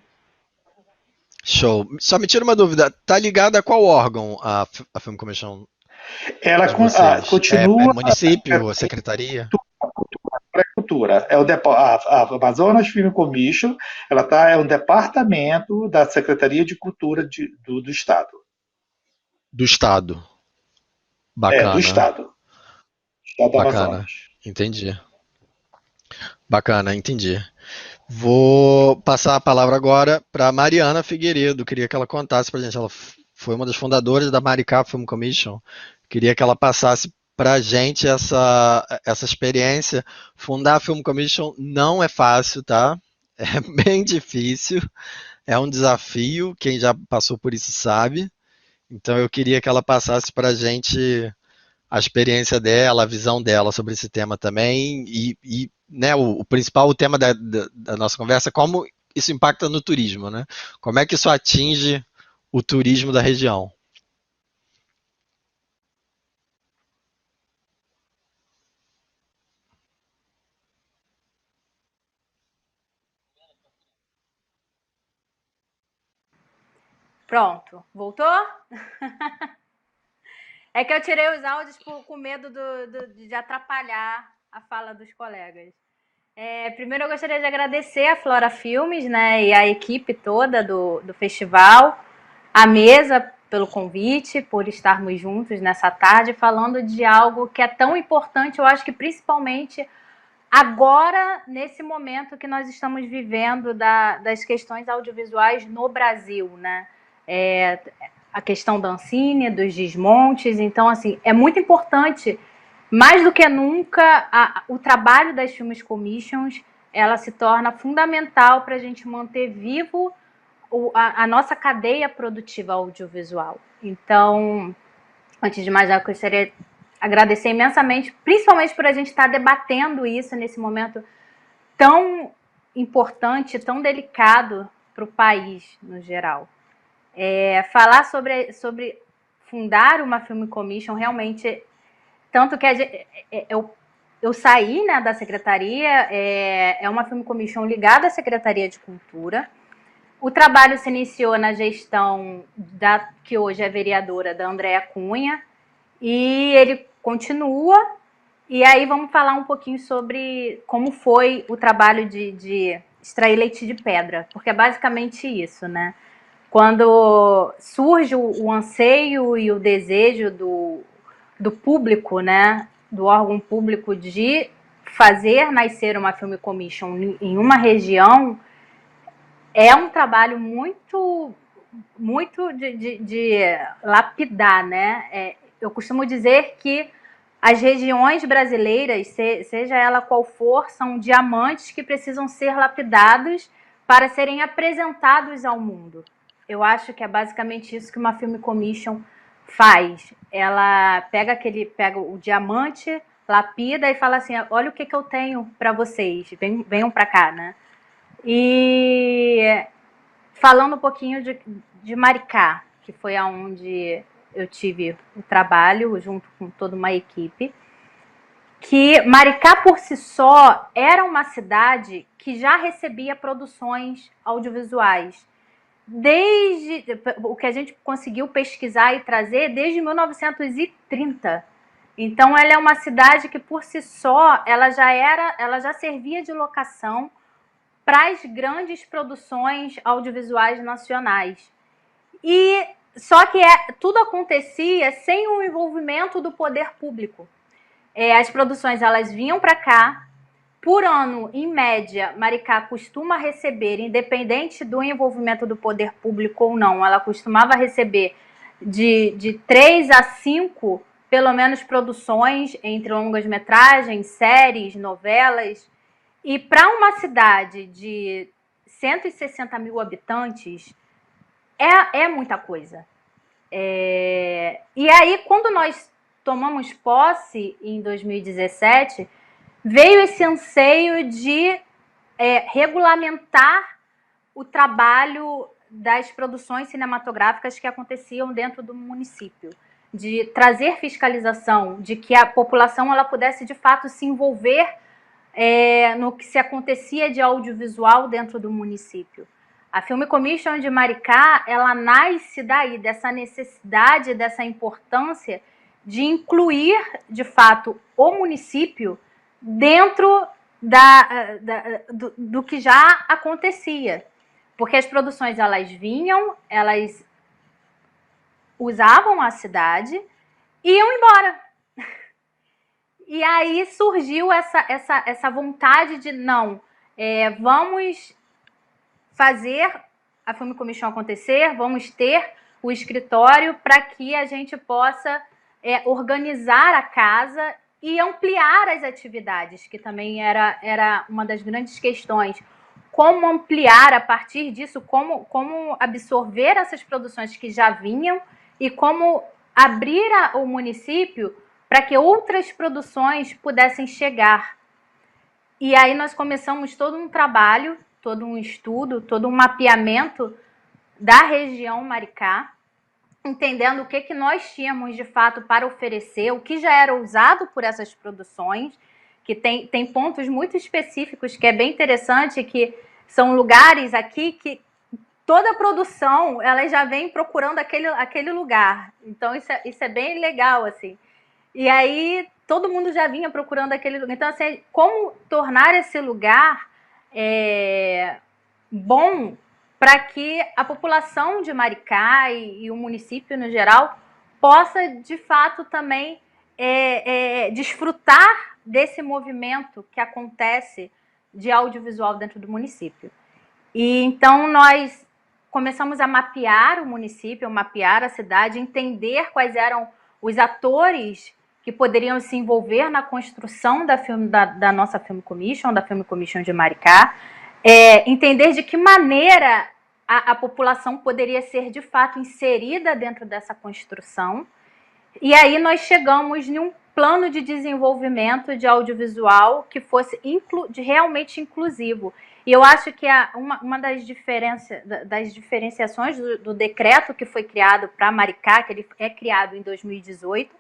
Show. Só me tira uma dúvida. Tá ligada a qual órgão a Film Commission Ela de vocês? continua. É município, secretaria? Cultura. A Amazonas Film Commission, é um departamento da Secretaria de Cultura do Estado. Do Estado. Bacana. Do Estado. Estado do Bacana. Amazonas. Entendi. Bacana, entendi. Vou passar a palavra agora para Mariana Figueiredo. Queria que ela contasse para a gente. Ela foi uma das fundadoras da Maricá Film Commission. Queria que ela passasse para a gente essa experiência. Fundar a Film Commission não é fácil, tá? É bem difícil. É um desafio. Quem já passou por isso sabe. Então eu queria que ela passasse para a gente a experiência dela, a visão dela sobre esse tema também e né, o principal tema da nossa conversa, como isso impacta no turismo, né? Como é que isso atinge o turismo da região? Pronto, voltou? É que eu tirei os áudios com medo de atrapalhar a fala dos colegas. Primeiro eu gostaria de agradecer a Flora Filmes, né, e a equipe toda do festival, a mesa pelo convite, por estarmos juntos nessa tarde falando de algo que é tão importante, eu acho que principalmente agora, nesse momento que nós estamos vivendo das questões audiovisuais no Brasil, né? A questão da Ancine, dos desmontes. Então, assim, é muito importante, mais do que nunca, o trabalho das Film Commissions, ela se torna fundamental para a gente manter vivo a nossa cadeia produtiva audiovisual. Então, antes de mais nada, eu gostaria de agradecer imensamente, principalmente por a gente estar debatendo isso nesse momento tão importante, tão delicado para o país no geral. Falar sobre fundar uma Film Commission, realmente, tanto que eu saí, né, da secretaria, é uma Film Commission ligada à Secretaria de Cultura. O trabalho se iniciou na gestão que hoje é vereadora, da Andréa Cunha, e ele continua. E aí vamos falar um pouquinho sobre como foi o trabalho de extrair leite de pedra, porque é basicamente isso, né? Quando surge o anseio e o desejo do público, né, do órgão público, de fazer nascer uma Film Commission em uma região, é um trabalho muito de lapidar, né? Eu costumo dizer que as regiões brasileiras, seja ela qual for, são diamantes que precisam ser lapidados para serem apresentados ao mundo. Eu acho que é basicamente isso que uma Film Commission faz. Ela pega o diamante, lapida e fala assim: olha o que eu tenho para vocês, venham para cá, né? E falando um pouquinho de Maricá, que foi aonde eu tive o trabalho junto com toda uma equipe, que Maricá por si só era uma cidade que já recebia produções audiovisuais. Desde o que a gente conseguiu pesquisar e trazer, desde 1930. Então, ela é uma cidade que, por si só, ela já servia de locação para as grandes produções audiovisuais nacionais. E só que tudo acontecia sem o envolvimento do poder público. As produções elas vinham para cá. Por ano, em média, Maricá costuma receber, independente do envolvimento do poder público ou não, ela costumava receber de 3 a 5, pelo menos, produções entre longas-metragens, séries, novelas. E para uma cidade de 160 mil habitantes, é muita coisa. E aí, quando nós tomamos posse em 2017, veio esse anseio de regulamentar o trabalho das produções cinematográficas que aconteciam dentro do município, de trazer fiscalização, de que a população ela pudesse, de fato, se envolver no que se acontecia de audiovisual dentro do município. A Film Commission de Maricá, ela nasce daí, dessa necessidade, dessa importância de incluir, de fato, o município dentro do que já acontecia. Porque as produções, elas vinham, elas usavam a cidade e iam embora. E aí surgiu essa vontade de, não, vamos fazer a Film Commission acontecer, vamos ter o escritório para que a gente possa organizar a casa e ampliar as atividades, que também era uma das grandes questões. Como ampliar a partir disso, como absorver essas produções que já vinham e como abrir o município para que outras produções pudessem chegar. E aí nós começamos todo um trabalho, todo um estudo, todo um mapeamento da região Maricá, entendendo o que nós tínhamos de fato para oferecer, o que já era usado por essas produções, que tem pontos muito específicos que é bem interessante, que são lugares aqui que toda a produção ela já vem procurando aquele lugar. Então isso é bem legal, assim. E aí todo mundo já vinha procurando aquele lugar. Então, assim, como tornar esse lugar bom para que a população de Maricá e o município no geral possa, de fato, também desfrutar desse movimento que acontece de audiovisual dentro do município. E então nós começamos a mapear o município, mapear a cidade, entender quais eram os atores que poderiam se envolver na construção da nossa Film Commission, da Film Commission de Maricá, entender de que maneira a população poderia ser, de fato, inserida dentro dessa construção. E aí nós chegamos em um plano de desenvolvimento de audiovisual que fosse realmente inclusivo. E eu acho que uma das diferenciações do decreto que foi criado para Maricá, que ele é criado em 2018,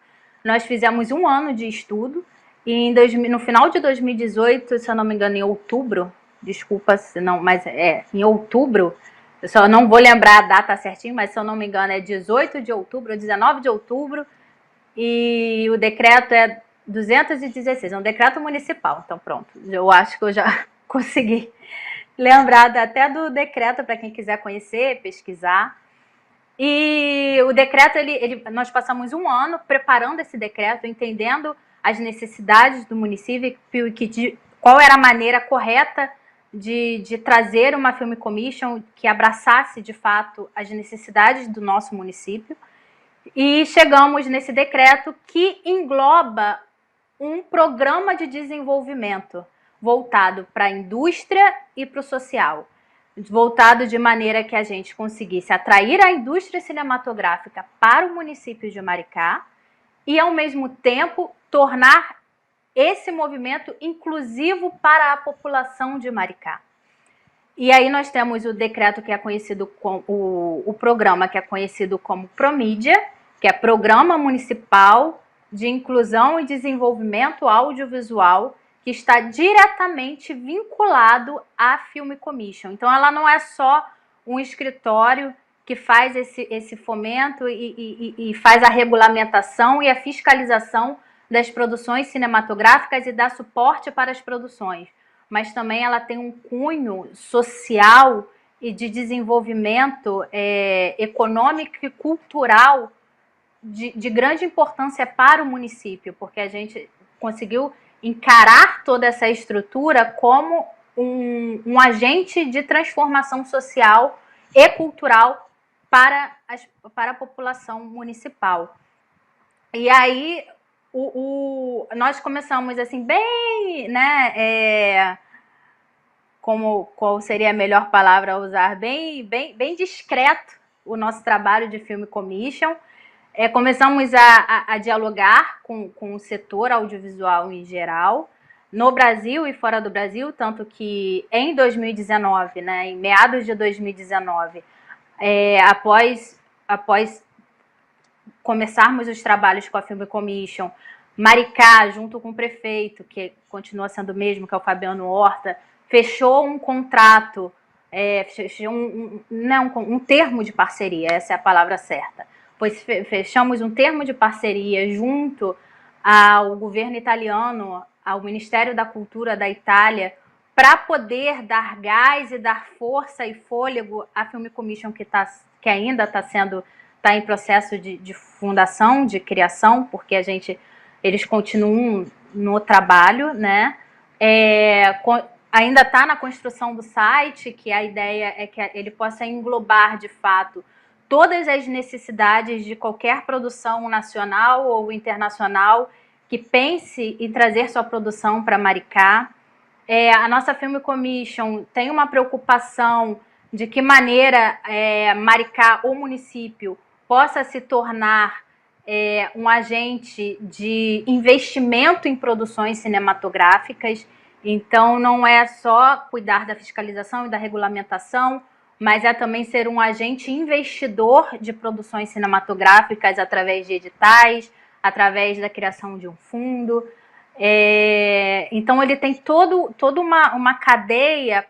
nós fizemos 1 ano de estudo, e no final de 2018, se eu não me engano, em outubro, desculpa se não, mas em outubro, eu só não vou lembrar a data certinho, mas se eu não me engano é 18 de outubro, 19 de outubro, e o decreto é 216, é um decreto municipal. Então pronto, eu acho que eu já consegui lembrar até do decreto para quem quiser conhecer, pesquisar. E o decreto, nós passamos 1 ano preparando esse decreto, entendendo as necessidades do município, qual era a maneira correta de trazer uma Film Commission que abraçasse, de fato, as necessidades do nosso município. E chegamos nesse decreto que engloba um programa de desenvolvimento voltado para a indústria e para o social, voltado de maneira que a gente conseguisse atrair a indústria cinematográfica para o município de Maricá e, ao mesmo tempo, tornar esse movimento inclusivo para a população de Maricá. E aí nós temos o decreto que é conhecido como o programa que é conhecido como Promídia, que é Programa Municipal de Inclusão e Desenvolvimento Audiovisual, que está diretamente vinculado à Film Commission. Então ela não é só um escritório que faz esse fomento e faz a regulamentação e a fiscalização das produções cinematográficas e dá suporte para as produções, mas também ela tem um cunho social e de desenvolvimento econômico e cultural de grande importância para o município, porque a gente conseguiu encarar toda essa estrutura como um agente de transformação social e cultural para a população municipal. E aí nós começamos assim, bem, né, qual seria a melhor palavra a usar, bem discreto o nosso trabalho de Film Commission. Começamos a dialogar com o setor audiovisual em geral, no Brasil e fora do Brasil, tanto que em 2019, né, em meados de 2019, após começarmos os trabalhos com a Film Commission, Maricá, junto com o prefeito, que continua sendo o mesmo, que é o Fabiano Horta, fechou um contrato, fechou um termo de parceria, essa é a palavra certa. Pois fechamos um termo de parceria junto ao governo italiano, ao Ministério da Cultura da Itália, para poder dar gás e dar força e fôlego à Film Commission, que ainda está em processo de fundação, de criação, porque eles continuam no trabalho, né? Ainda está na construção do site, que a ideia é que ele possa englobar, de fato, todas as necessidades de qualquer produção nacional ou internacional que pense em trazer sua produção para Maricá. A nossa Film Commission tem uma preocupação de que maneira Maricá, o município, possa se tornar um agente de investimento em produções cinematográficas. Então, não é só cuidar da fiscalização e da regulamentação, mas é também ser um agente investidor de produções cinematográficas através de editais, através da criação de um fundo. Então, ele tem toda uma cadeia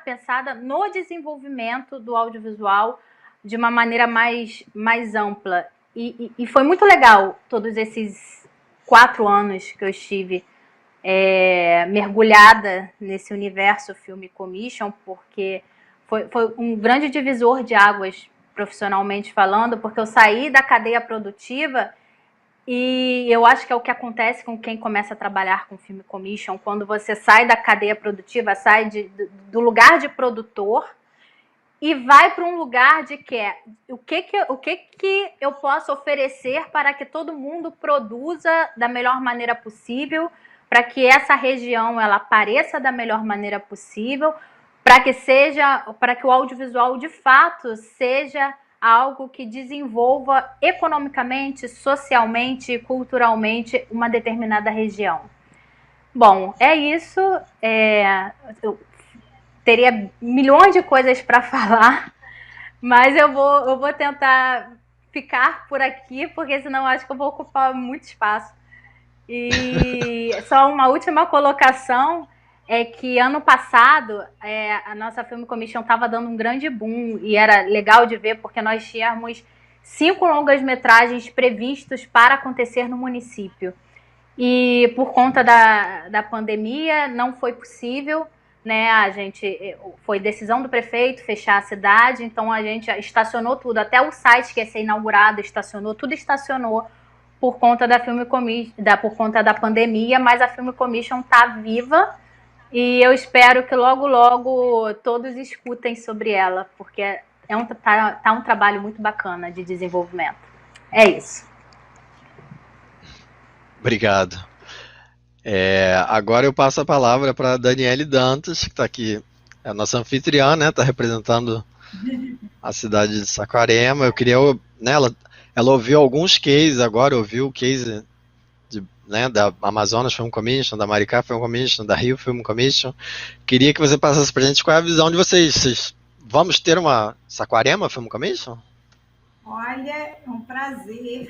pensada no desenvolvimento do audiovisual de uma maneira mais ampla. E foi muito legal todos esses 4 anos que eu estive mergulhada nesse universo Film Commission, porque foi um grande divisor de águas, profissionalmente falando, porque eu saí da cadeia produtiva, e eu acho que é o que acontece com quem começa a trabalhar com Film Commission, quando você sai da cadeia produtiva, sai do lugar de produtor e vai para um lugar de o que eu posso oferecer para que todo mundo produza da melhor maneira possível, para que essa região ela apareça da melhor maneira possível, para que o audiovisual de fato seja algo que desenvolva economicamente, socialmente e culturalmente uma determinada região. Bom, é isso. Eu teria milhões de coisas para falar, mas eu vou tentar ficar por aqui, porque senão acho que eu vou ocupar muito espaço. E só uma última colocação é que ano passado a nossa Film Commission estava dando um grande boom e era legal de ver porque nós tínhamos 5 longas-metragens previstos para acontecer no município. E por conta da pandemia não foi possível, né? Foi decisão do prefeito fechar a cidade, então a gente estacionou tudo, até o site que ia ser inaugurado tudo estacionou por conta por conta da pandemia, mas a Film Commission está viva. E eu espero que logo, logo todos escutem sobre ela, porque tá um trabalho muito bacana de desenvolvimento. É isso. Obrigado. Agora eu passo a palavra para a Daniele Dantas, que está aqui, é a nossa anfitriã, né? Está representando a cidade de Saquarema. Eu queria, né, ela ouviu alguns cases agora, ouviu o case da Amazonas Film Commission, da Maricá Film Commission, da Rio Film Commission. Queria que você passasse para a gente qual é a visão de vocês. Vamos ter uma Saquarema Film Commission? Olha, é um prazer.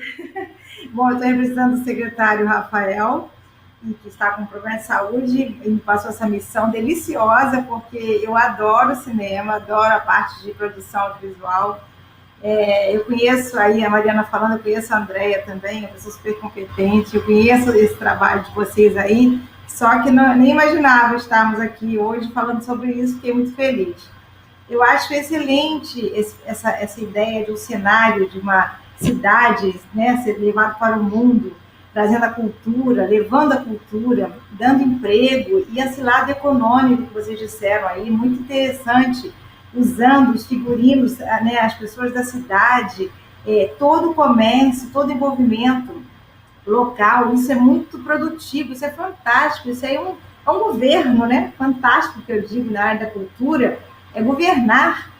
Bom, eu estou representando o secretário Rafael, que está com problema de saúde, e me passou essa missão deliciosa, porque eu adoro cinema, adoro a parte de produção audiovisual, Eu conheço aí, a Mariana falando, eu conheço a Andréia também, uma pessoa super competente, eu conheço esse trabalho de vocês aí, só que nem imaginava estarmos aqui hoje falando sobre isso, fiquei muito feliz. Eu acho excelente essa ideia de um cenário de uma cidade, né, ser levado para o mundo, trazendo a cultura, levando a cultura, dando emprego, e esse lado econômico que vocês disseram aí, muito interessante, usando os figurinos, né, as pessoas da cidade, todo o comércio, todo o envolvimento local, isso é muito produtivo, isso é fantástico, isso aí é um governo, né, fantástico, que eu digo, na área da cultura, é governar.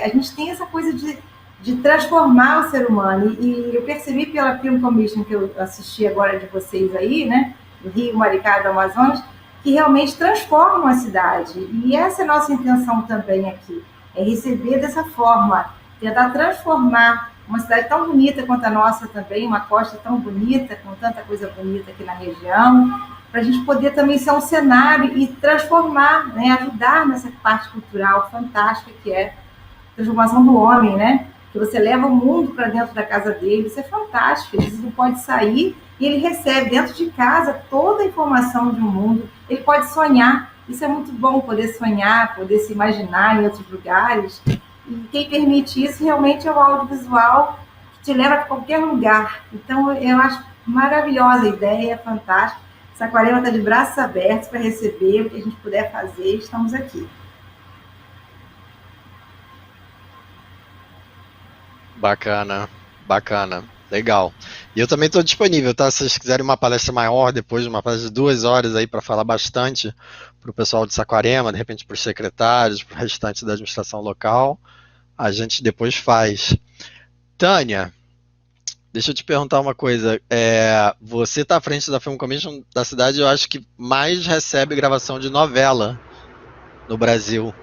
A gente tem essa coisa de transformar o ser humano, e eu percebi pela Film Commission que eu assisti agora de vocês aí, né, do Rio, Maricá, do Amazonas, que realmente transformam a cidade, e essa é a nossa intenção também aqui, é receber dessa forma, tentar transformar uma cidade tão bonita quanto a nossa também, uma costa tão bonita, com tanta coisa bonita aqui na região, para a gente poder também ser um cenário e transformar, né, ajudar nessa parte cultural fantástica que é a transformação do homem, né? Que você leva o mundo para dentro da casa dele, isso é fantástico, ele não pode sair e ele recebe dentro de casa toda a informação de um mundo, ele pode sonhar, isso é muito bom, poder sonhar, poder se imaginar em outros lugares, e quem permite isso realmente é o audiovisual, que te leva para qualquer lugar. Então eu acho maravilhosa a ideia, fantástica. Saquarema está de braços abertos para receber o que a gente puder fazer, estamos aqui. Bacana, bacana, legal. E eu também estou disponível, tá? Se vocês quiserem uma palestra maior, depois de uma palestra de 2 horas aí para falar bastante para o pessoal de Saquarema, de repente para os secretários, para o restante da administração local, a gente depois faz. Tânia, deixa eu te perguntar uma coisa. Você está à frente da Film Commission da cidade, eu acho que mais recebe gravação de novela no Brasil.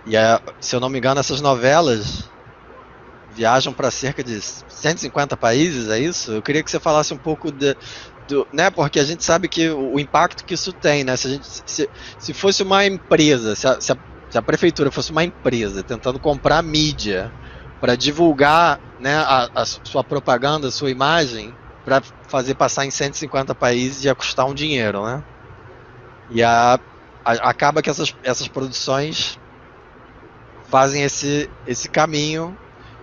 E se eu não me engano, essas novelas viajam para cerca de 150 países, é isso? Eu queria que você falasse um pouco né, porque a gente sabe que o impacto que isso tem, né? Se fosse uma empresa, se a prefeitura fosse uma empresa tentando comprar mídia para divulgar, né, a sua propaganda, a sua imagem, para fazer passar em 150 países, ia custar um dinheiro, né? E acaba que essas produções fazem esse caminho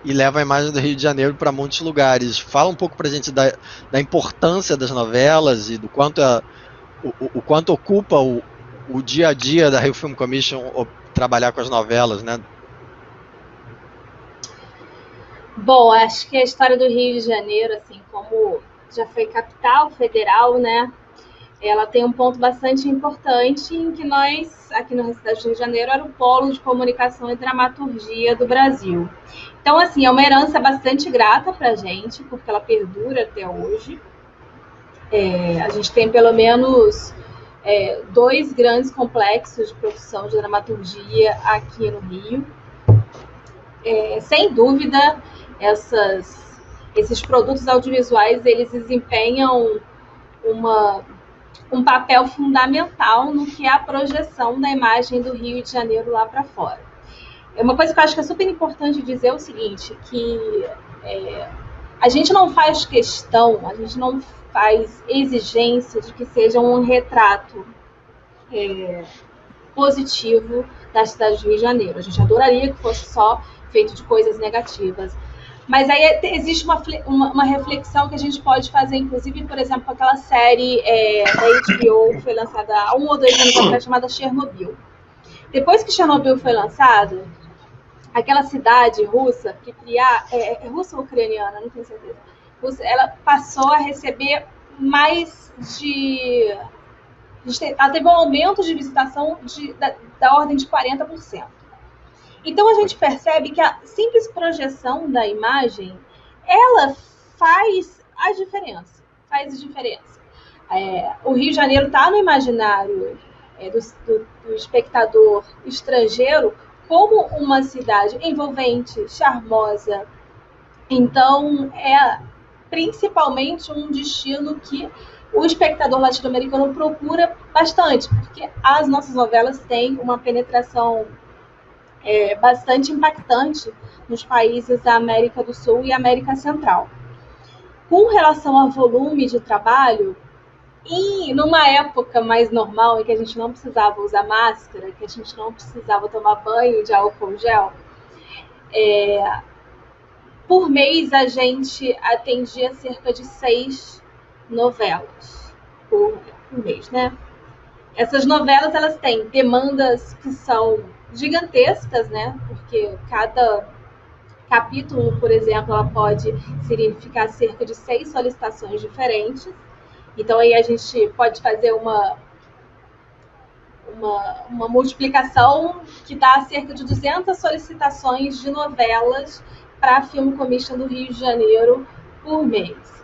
e levam a imagem do Rio de Janeiro para muitos lugares. Fala um pouco para a gente da importância das novelas e do quanto o quanto ocupa o dia a dia da Rio Film Commission trabalhar com as novelas, né? Bom, acho que a história do Rio de Janeiro, assim, como já foi capital federal, né? Ela tem um ponto bastante importante em que nós, aqui na cidade do Rio de Janeiro, era o polo de comunicação e dramaturgia do Brasil. Então, assim, é uma herança bastante grata para a gente, porque ela perdura até hoje. A gente tem pelo menos 2 grandes complexos de produção de dramaturgia aqui no Rio. Sem dúvida, esses produtos audiovisuais, eles desempenham um papel fundamental no que é a projeção da imagem do Rio de Janeiro lá para fora. Uma coisa que eu acho que é super importante dizer é o seguinte, que a gente não faz questão, a gente não faz exigência de que seja um retrato positivo da cidade do Rio de Janeiro. A gente adoraria que fosse só feito de coisas negativas. Mas aí existe uma reflexão que a gente pode fazer, inclusive, por exemplo, com aquela série da HBO que foi lançada há 1 ou 2 anos atrás, chamada Chernobyl. Depois que Chernobyl foi lançado, aquela cidade russa, Pripyat, russa ou ucraniana, não tenho certeza, russa, ela passou a receber mais ela teve um aumento de visitação da ordem de 40%. Então, a gente percebe que a simples projeção da imagem, ela faz a diferença. O Rio de Janeiro está no imaginário do espectador estrangeiro como uma cidade envolvente, charmosa. Então, é principalmente um destino que o espectador latino-americano procura bastante, porque as nossas novelas têm uma penetração bastante impactante nos países da América do Sul e América Central. Com relação ao volume de trabalho, e numa época mais normal, em que a gente não precisava usar máscara, que a gente não precisava tomar banho de álcool gel, por mês a gente atendia cerca de 6 novelas por mês, né? Essas novelas, elas têm demandas que são gigantescas, né? Porque cada capítulo, por exemplo, ela pode significar cerca de 6 solicitações diferentes. Então, aí a gente pode fazer uma multiplicação que dá cerca de 200 solicitações de novelas para a Film Commission do Rio de Janeiro por mês.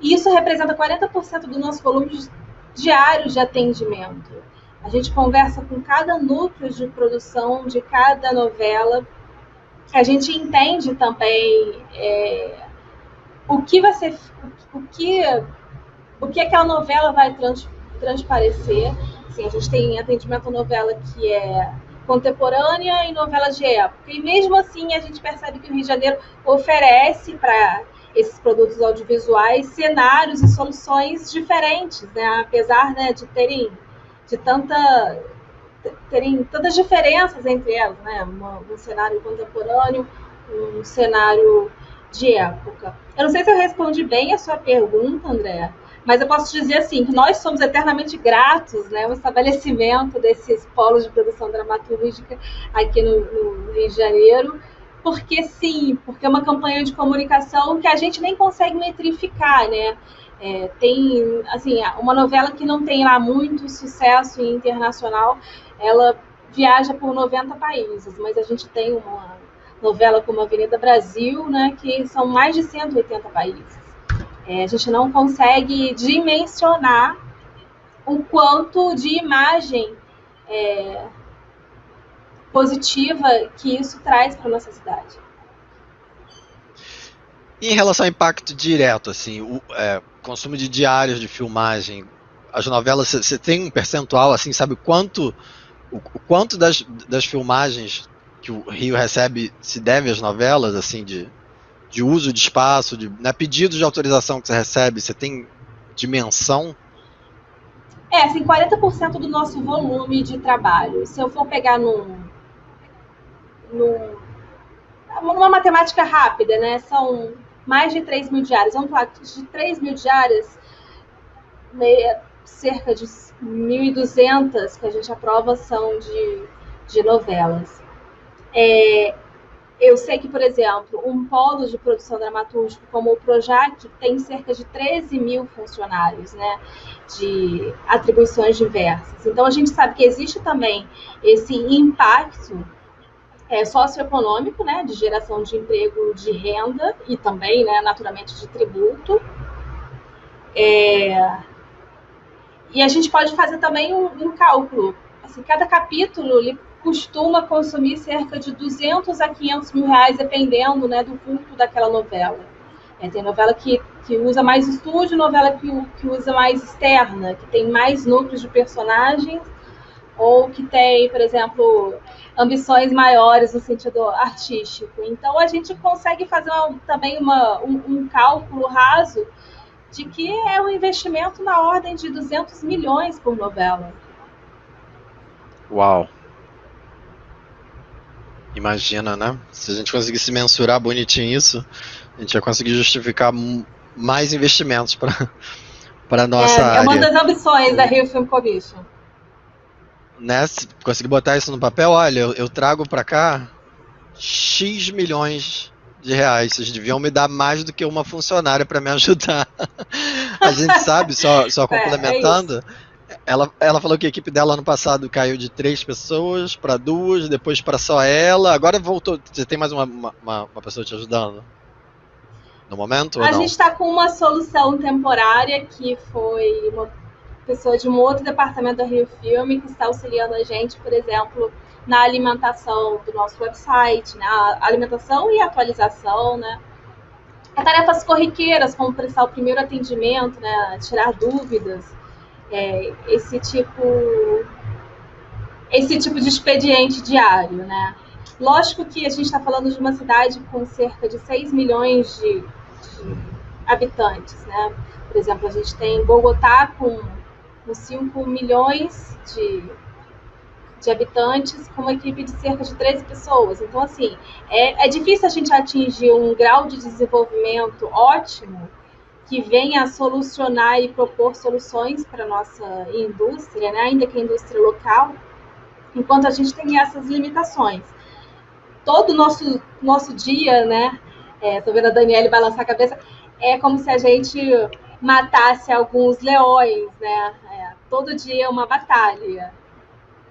Isso representa 40% do nosso volume diário de atendimento. A gente conversa com cada núcleo de produção de cada novela. A gente entende também o que aquela novela vai transparecer. Assim, a gente tem atendimento a novela que é contemporânea e novela de época. E mesmo assim a gente percebe que o Rio de Janeiro oferece para esses produtos audiovisuais cenários e soluções diferentes, né? Apesar, né, de terem tantas diferenças entre elas, né? Um cenário contemporâneo, um cenário de época. Eu não sei se eu respondi bem a sua pergunta, André, mas eu posso dizer assim, que nós somos eternamente gratos, né, ao estabelecimento desses polos de produção dramatúrgica aqui no Rio de Janeiro, porque é uma campanha de comunicação que a gente nem consegue metrificar, né? Tem, assim, uma novela que não tem lá muito sucesso internacional, ela viaja por 90 países, mas a gente tem uma novela como Avenida Brasil, né, que são mais de 180 países. A gente não consegue dimensionar o quanto de imagem positiva que isso traz para a nossa cidade. E em relação ao impacto direto, assim, o consumo de diários de filmagem, as novelas, você tem um percentual, assim, sabe o quanto das filmagens que o Rio recebe se deve às novelas, assim, de uso de espaço, né, pedidos de autorização que você recebe, você tem dimensão? Assim, 40% do nosso volume de trabalho. Se eu for pegar numa matemática rápida, né, são mais de 3 mil diárias. Vamos falar de 3 mil diárias, cerca de 1.200 que a gente aprova são de novelas. Eu sei que, por exemplo, um polo de produção dramatúrgica como o Projac tem cerca de 13 mil funcionários, né, de atribuições diversas. Então, a gente sabe que existe também esse impacto socioeconômico, né, de geração de emprego, de renda e também, né, naturalmente, de tributo. E a gente pode fazer também um cálculo. Assim, cada capítulo ele costuma consumir cerca de 200 a 500 mil reais, dependendo, né, do culto daquela novela. Tem novela que usa mais estúdio, novela que usa mais externa, que tem mais núcleos de personagens, ou que tem, por exemplo, ambições maiores no sentido artístico. Então, a gente consegue fazer também um cálculo raso de que é um investimento na ordem de 200 milhões por novela. Uau! Imagina, né? Se a gente conseguisse mensurar bonitinho isso, a gente ia conseguir justificar mais investimentos para a nossa área. É uma das ambições da Rio Film Commission. Né? Se conseguir botar isso no papel, olha, eu trago para cá X milhões de reais. Vocês deviam me dar mais do que uma funcionária para me ajudar. A gente sabe, só complementando, ela falou que a equipe dela ano passado caiu de 3 pessoas para 2, depois para só ela. Agora voltou. Você tem mais uma pessoa te ajudando? No momento? A gente está com uma solução temporária que foi uma pessoa de um outro departamento da Rio Filme que está auxiliando a gente, por exemplo, na alimentação do nosso website, né? A alimentação e atualização, né? Tarefas corriqueiras, como prestar o primeiro atendimento, né? Tirar dúvidas, esse tipo esse tipo de expediente diário, né? Lógico que a gente está falando de uma cidade com cerca de 6 milhões de habitantes, né? Por exemplo, a gente tem Bogotá com 5 milhões de habitantes, com uma equipe de cerca de 13 pessoas. Então, assim, é difícil a gente atingir um grau de desenvolvimento ótimo que venha a solucionar e propor soluções para a nossa indústria, né? Ainda que a indústria local, enquanto a gente tem essas limitações. Todo o nosso dia, né? Tô vendo a Daniele balançar a cabeça, é como se a gente matasse alguns leões, né? Todo dia é uma batalha.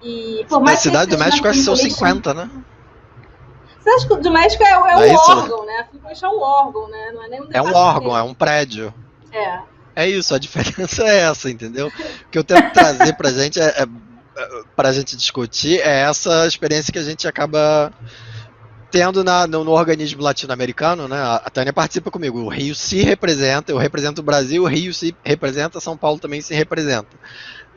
E por mais Na Cidade do México, acho que são 50, né? Cidade do México é um órgão, né? A Filmation é um órgão, né? Não é nem um É um órgão, é um prédio. É isso, a diferença é essa, entendeu? O que eu tento trazer pra gente pra gente discutir é essa experiência que a gente acaba tendo no organismo latino-americano, né? A Tânia participa comigo, o Rio se representa, eu represento o Brasil, o Rio se representa, São Paulo também se representa.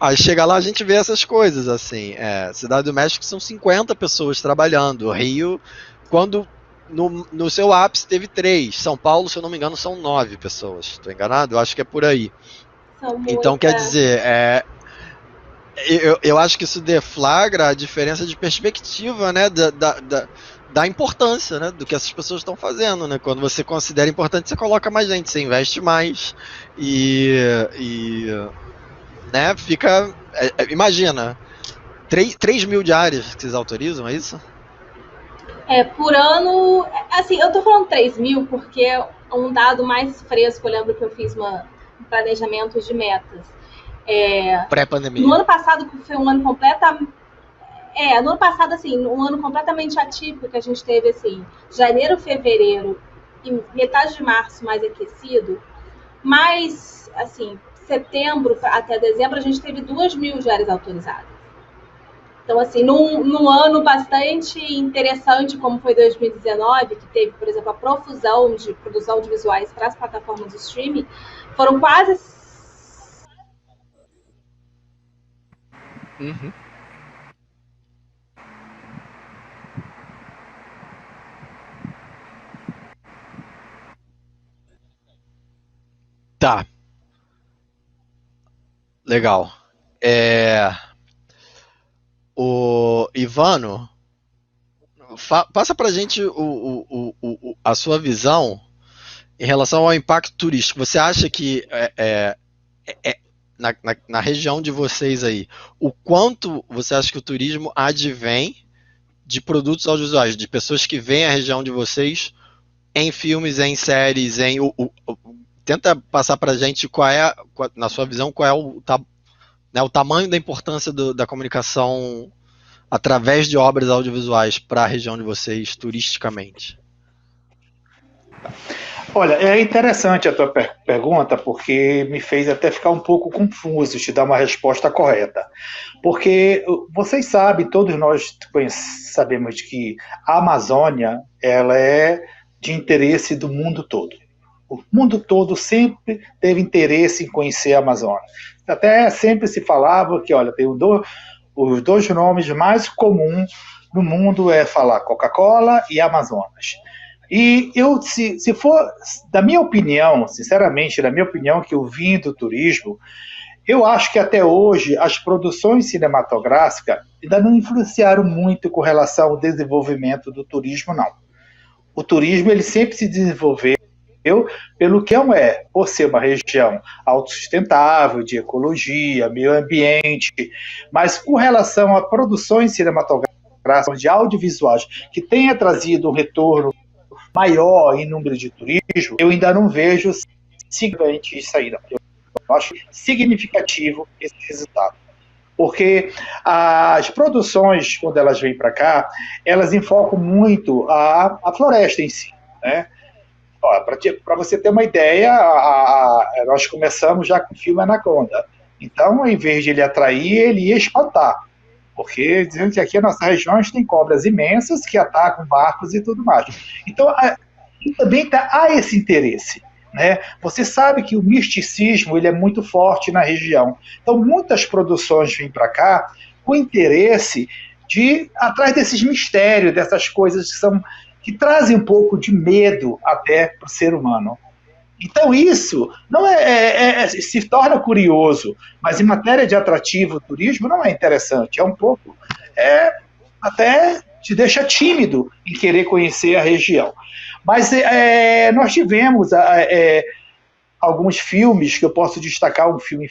Aí chega lá, a gente vê essas coisas, assim, Cidade do México são 50 pessoas trabalhando, o Rio, quando no seu ápice teve 3, São Paulo, se eu não me engano, são 9 pessoas, estou enganado? Eu acho que é por aí. Então, quer dizer, eu acho que isso deflagra a diferença de perspectiva, né, da importância, né, do que essas pessoas estão fazendo, né? Quando você considera importante, você coloca mais gente, você investe mais né, fica... imagina, 3 mil diárias que vocês autorizam, é isso? Por ano, assim, eu tô falando 3 mil porque é um dado mais fresco, eu lembro que eu fiz um planejamento de metas. Pré-pandemia. No ano passado foi um ano completamente... no ano passado, assim, um ano completamente atípico, que a gente teve, assim, janeiro, fevereiro e metade de março mais aquecido, mas, assim, setembro até dezembro a gente teve 2 mil diárias autorizadas. Então, assim, num ano bastante interessante, como foi 2019, que teve, por exemplo, a profusão de produção de visuais para as plataformas de streaming, foram quase... Uhum. Tá. Legal. O Ivano, passa pra gente a sua visão em relação ao impacto turístico. Você acha que na região de vocês aí, o quanto você acha que o turismo advém de produtos audiovisuais, de pessoas que vêm à região de vocês em filmes, em séries, tenta passar pra gente na sua visão, qual é o tamanho da importância da comunicação através de obras audiovisuais para a região de vocês, turisticamente. Olha, é interessante a tua pergunta, porque me fez até ficar um pouco confuso te dar uma resposta correta. Porque vocês sabem, todos nós sabemos que a Amazônia ela é de interesse do mundo todo. O mundo todo sempre teve interesse em conhecer a Amazônia. Até sempre se falava que, olha, tem os 2 nomes mais comuns no mundo é falar Coca-Cola e Amazonas. E se for, da minha opinião, sinceramente, da minha opinião, que eu vim do turismo, eu acho que até hoje as produções cinematográficas ainda não influenciaram muito com relação ao desenvolvimento do turismo, não. O turismo ele sempre se desenvolveu pelo que por ser uma região autossustentável, de ecologia, meio ambiente, mas com relação a produções cinematográficas, de audiovisuais, que tenha trazido um retorno maior em número de turismo, eu ainda não vejo significante isso aí, não. Eu acho significativo esse resultado. Porque as produções, quando elas vêm para cá, elas enfocam muito a floresta em si, né? Para você ter uma ideia, nós começamos já com o filme Anaconda. Então, em vez de ele atrair, ele ia espantar. Porque dizendo que aqui na nossa região a gente tem cobras imensas que atacam barcos e tudo mais. Então, também há esse interesse. Né? Você sabe que o misticismo ele é muito forte na região. Então, muitas produções vêm para cá o interesse de ir atrás desses mistérios, dessas coisas que trazem um pouco de medo até para o ser humano. Então isso não se torna curioso, mas em matéria de atrativo, o turismo não é interessante, é um pouco, até te deixa tímido em querer conhecer a região. Mas nós tivemos alguns filmes, que eu posso destacar um filme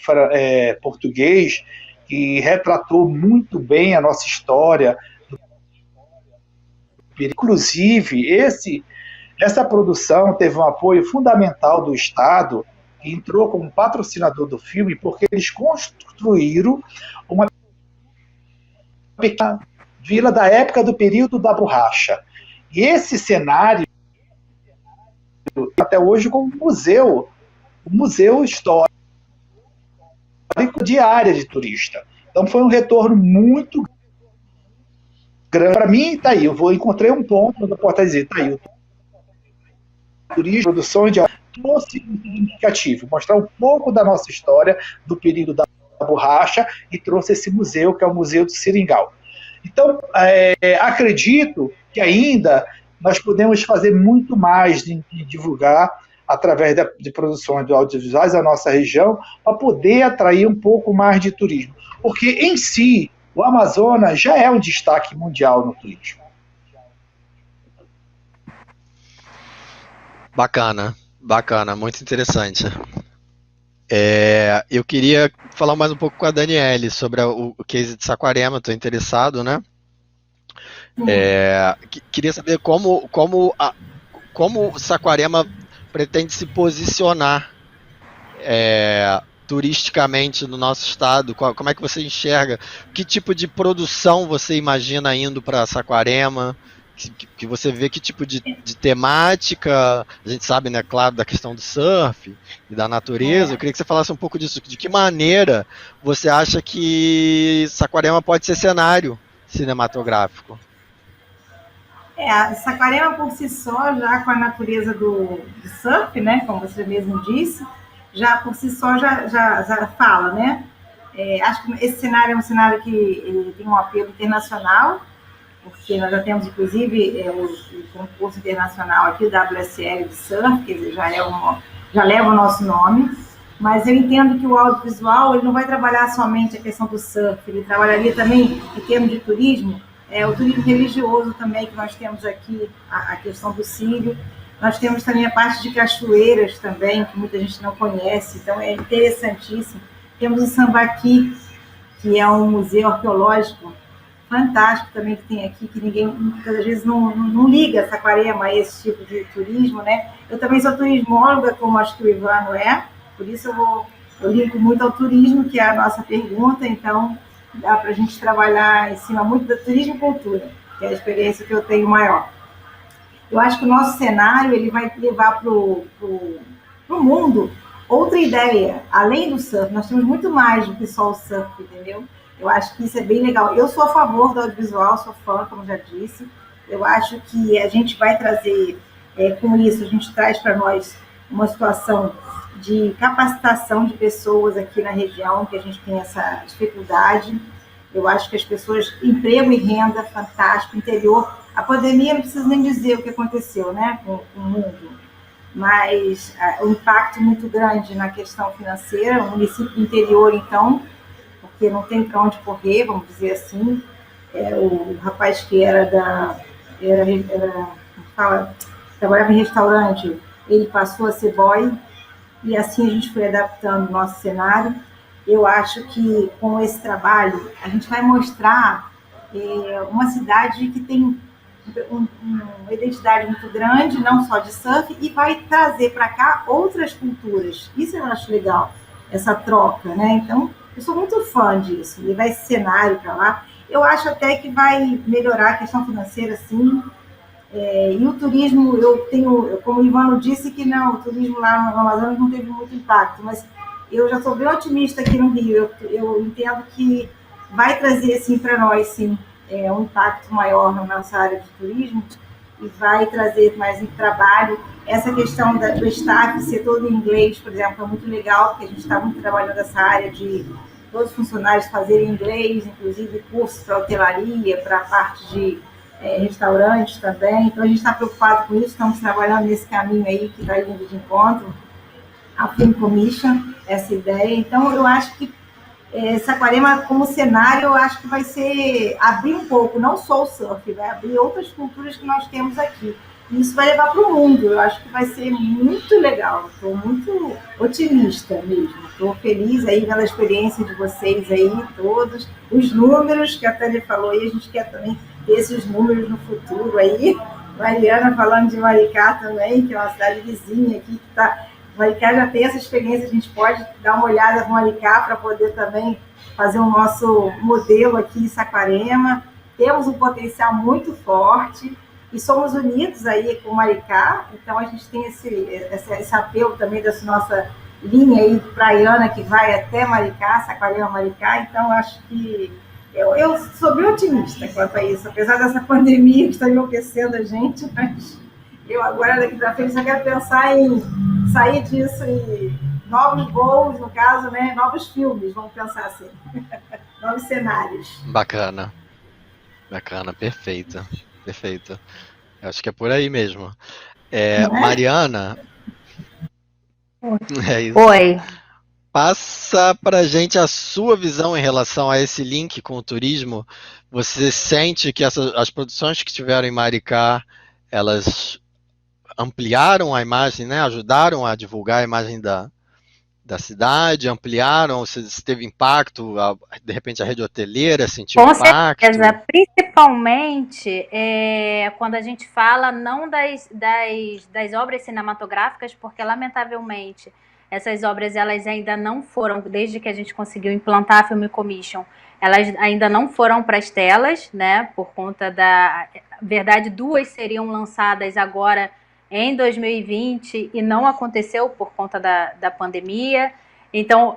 português, que retratou muito bem a nossa história. Inclusive, essa produção teve um apoio fundamental do Estado, que entrou como patrocinador do filme, porque eles construíram uma pequena vila da época do período da borracha. E esse cenário, até hoje, como um museu histórico de área de turista. Então foi um retorno muito grande. Para mim, está aí, eu encontrei um ponto onde eu posso dizer, está aí, o turismo, produção de trouxe um significativo, mostrar um pouco da nossa história, do período da borracha, e trouxe esse museu, que é o Museu do Seringal. Então, acredito que ainda nós podemos fazer muito mais de divulgar através de produções de audiovisuais da nossa região, para poder atrair um pouco mais de turismo. Porque, em si, o Amazonas já é um destaque mundial no turismo. Bacana, muito interessante. Eu queria falar mais um pouco com a Daniele sobre o case de Saquarema, estou interessado, né? Queria saber como Saquarema pretende se posicionar turisticamente no nosso estado. Como é que você enxerga? Que tipo de produção você imagina indo para Saquarema? Que você vê que tipo de temática? A gente sabe, né, claro, da questão do surf e da natureza. Eu queria que você falasse um pouco disso. De que maneira você acha que Saquarema pode ser cenário cinematográfico? Saquarema por si só, já com a natureza do surf, né, como você mesmo disse, já por si só já fala, né? Acho que esse cenário é um cenário que ele tem um apelo internacional, porque nós já temos, inclusive, o concurso internacional aqui, o WSL de surf, quer dizer, já leva o nosso nome, mas eu entendo que o audiovisual ele não vai trabalhar somente a questão do surf, ele trabalharia também, em termos de turismo, o turismo religioso também, que nós temos aqui, a questão do Círio. Nós temos também a parte de cachoeiras também, que muita gente não conhece, então é interessantíssimo. Temos o Sambaqui, que é um museu arqueológico fantástico também que tem aqui, que ninguém, muitas vezes, não liga Saquarema a esse tipo de turismo, né? Eu também sou turismóloga, como acho que o Ivano por isso eu ligo muito ao turismo, que é a nossa pergunta, então dá para a gente trabalhar em cima muito do turismo e cultura, que é a experiência que eu tenho maior. Eu acho que o nosso cenário ele vai levar para o mundo outra ideia, além do surf. Nós temos muito mais do que só o surf, entendeu? Eu acho que isso é bem legal. Eu sou a favor do audiovisual, sou fã, como já disse. Eu acho que a gente vai trazer, com isso, a gente traz para nós uma situação de capacitação de pessoas aqui na região, que a gente tem essa dificuldade. Eu acho que as pessoas, emprego e renda, fantástico, interior. A pandemia, não preciso nem dizer o que aconteceu, né, com o mundo, mas o impacto muito grande na questão financeira, o município do interior, então, porque não tem para onde correr, vamos dizer assim. O rapaz que trabalhava em restaurante, ele passou a ser boy, e assim a gente foi adaptando o nosso cenário. Eu acho que com esse trabalho a gente vai mostrar uma cidade que tem uma identidade muito grande, não só de surf, e vai trazer para cá outras culturas. Isso eu acho legal, essa troca, né? Então, eu sou muito fã disso, levar esse cenário para lá. Eu acho até que vai melhorar a questão financeira, sim. E o turismo, como o Ivano disse, que não, o turismo lá no Amazonas não teve muito impacto, mas eu já sou bem otimista aqui no Rio. Eu entendo que vai trazer, sim, para nós, sim, um impacto maior na nossa área de turismo e vai trazer mais trabalho. Essa questão do staff ser todo em inglês, por exemplo, é muito legal, porque a gente está muito trabalhando essa área de todos os funcionários fazerem inglês, inclusive cursos para hotelaria, para a parte de restaurantes também. Então, a gente está preocupado com isso, estamos trabalhando nesse caminho aí que está indo de encontro à Film Commission, essa ideia. Então, eu acho que Saquarema, como cenário, eu acho que vai ser abrir um pouco, não só o surf, vai abrir outras culturas que nós temos aqui. E isso vai levar para o mundo. Eu acho que vai ser muito legal. Estou muito otimista mesmo. Estou feliz aí pela experiência de vocês aí, todos. Os números que a Tânia falou aí, a gente quer também ter esses números no futuro aí. Mariana falando de Maricá também, que é uma cidade vizinha aqui que está... Maricá já tem essa experiência, a gente pode dar uma olhada no Maricá para poder também fazer o nosso modelo aqui em Saquarema. Temos um potencial muito forte e somos unidos aí com o Maricá, então a gente tem esse apelo também dessa nossa linha aí praiana que vai até Maricá, Saquarema, Maricá. Então acho que eu sou bem otimista quanto a isso, apesar dessa pandemia que está enlouquecendo a gente, mas eu agora daqui para frente só quero pensar em sair disso e novos voos, no caso, né? Novos filmes, vamos pensar assim. Novos cenários. Bacana. Bacana, perfeito. Perfeito. Acho que é por aí mesmo. Mariana. É isso. Oi. Passa pra gente a sua visão em relação a esse link com o turismo. Você sente que as produções que tiveram em Maricá, elas ampliaram a imagem, né? Ajudaram a divulgar a imagem da cidade, ampliaram, se teve impacto, de repente a rede hoteleira sentiu Com impacto? certeza, principalmente quando a gente fala não das obras cinematográficas, porque lamentavelmente essas obras elas ainda não foram, desde que a gente conseguiu implantar a Film Commission, elas ainda não foram para as telas, né? Por conta da verdade, 2 seriam lançadas agora em 2020 e não aconteceu por conta da pandemia. Então,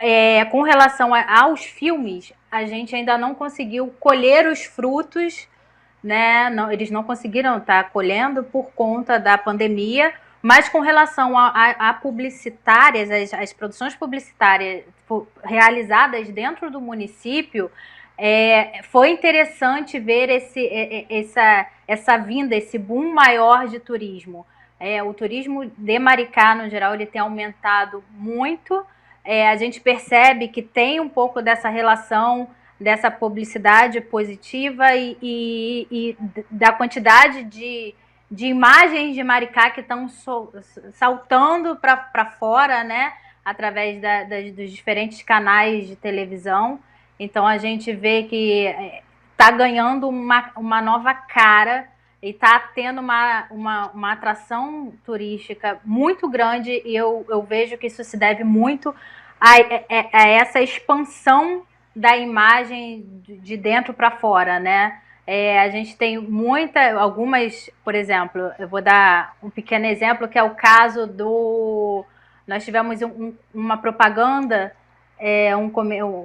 com relação aos filmes, a gente ainda não conseguiu colher os frutos, né? Não, eles não conseguiram estar colhendo por conta da pandemia, mas com relação a publicitárias, as produções publicitárias realizadas dentro do município, foi interessante ver essa vinda, esse boom maior de turismo. O turismo de Maricá, no geral, ele tem aumentado muito. A gente percebe que tem um pouco dessa relação, dessa publicidade positiva e da quantidade de imagens de Maricá que estão saltando para fora, né? Através dos diferentes canais de televisão. Então, a gente vê que está ganhando uma nova cara e está tendo uma atração turística muito grande, e eu vejo que isso se deve muito a essa expansão da imagem de dentro para fora, né? A gente tem algumas, por exemplo, eu vou dar um pequeno exemplo, que é o caso nós tivemos uma propaganda,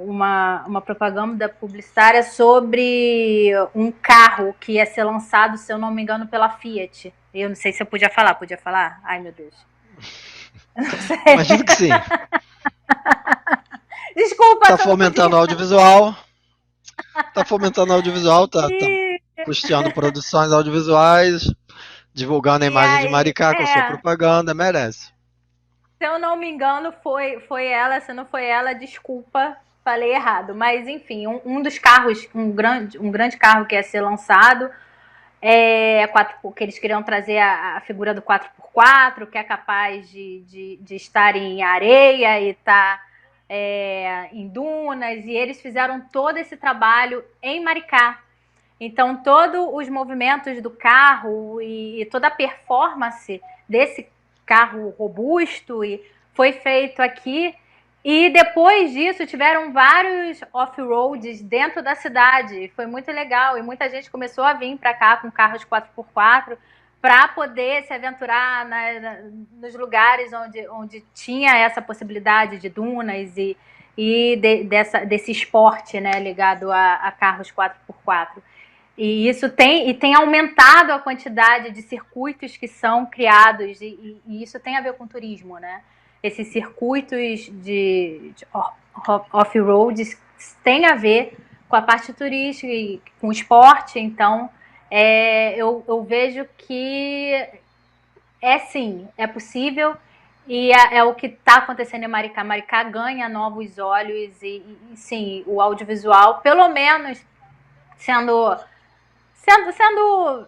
uma propaganda publicitária sobre um carro que ia ser lançado, se eu não me engano, pela Fiat. Eu não sei se eu podia falar. Podia falar? Ai, meu Deus. Imagino que sim. Desculpa. Tá fomentando audiovisual. Tá fomentando audiovisual, tá custeando produções audiovisuais, divulgando a imagem de Maricá com sua propaganda, merece. Se eu não me engano, foi ela. Se não foi ela, desculpa, falei errado. Mas, enfim, um dos carros, um grande carro que ia ser lançado, que eles queriam trazer a figura do 4x4, que é capaz de estar em areia e estar em dunas. E eles fizeram todo esse trabalho em Maricá. Então, todos os movimentos do carro e toda a performance desse carro robusto foi feito aqui. E depois disso tiveram vários off-roads dentro da cidade. Foi muito legal e muita gente começou a vir para cá com carros 4x4 para poder se aventurar nos lugares onde tinha essa possibilidade de dunas desse esporte, né, ligado a carros 4x4. E isso tem aumentado a quantidade de circuitos que são criados, e isso tem a ver com turismo, né? Esses circuitos de off-roads tem a ver com a parte turística e com o esporte, então eu vejo que sim, é possível, e é o que está acontecendo em Maricá. Maricá ganha novos olhos e sim, o audiovisual, pelo menos sendo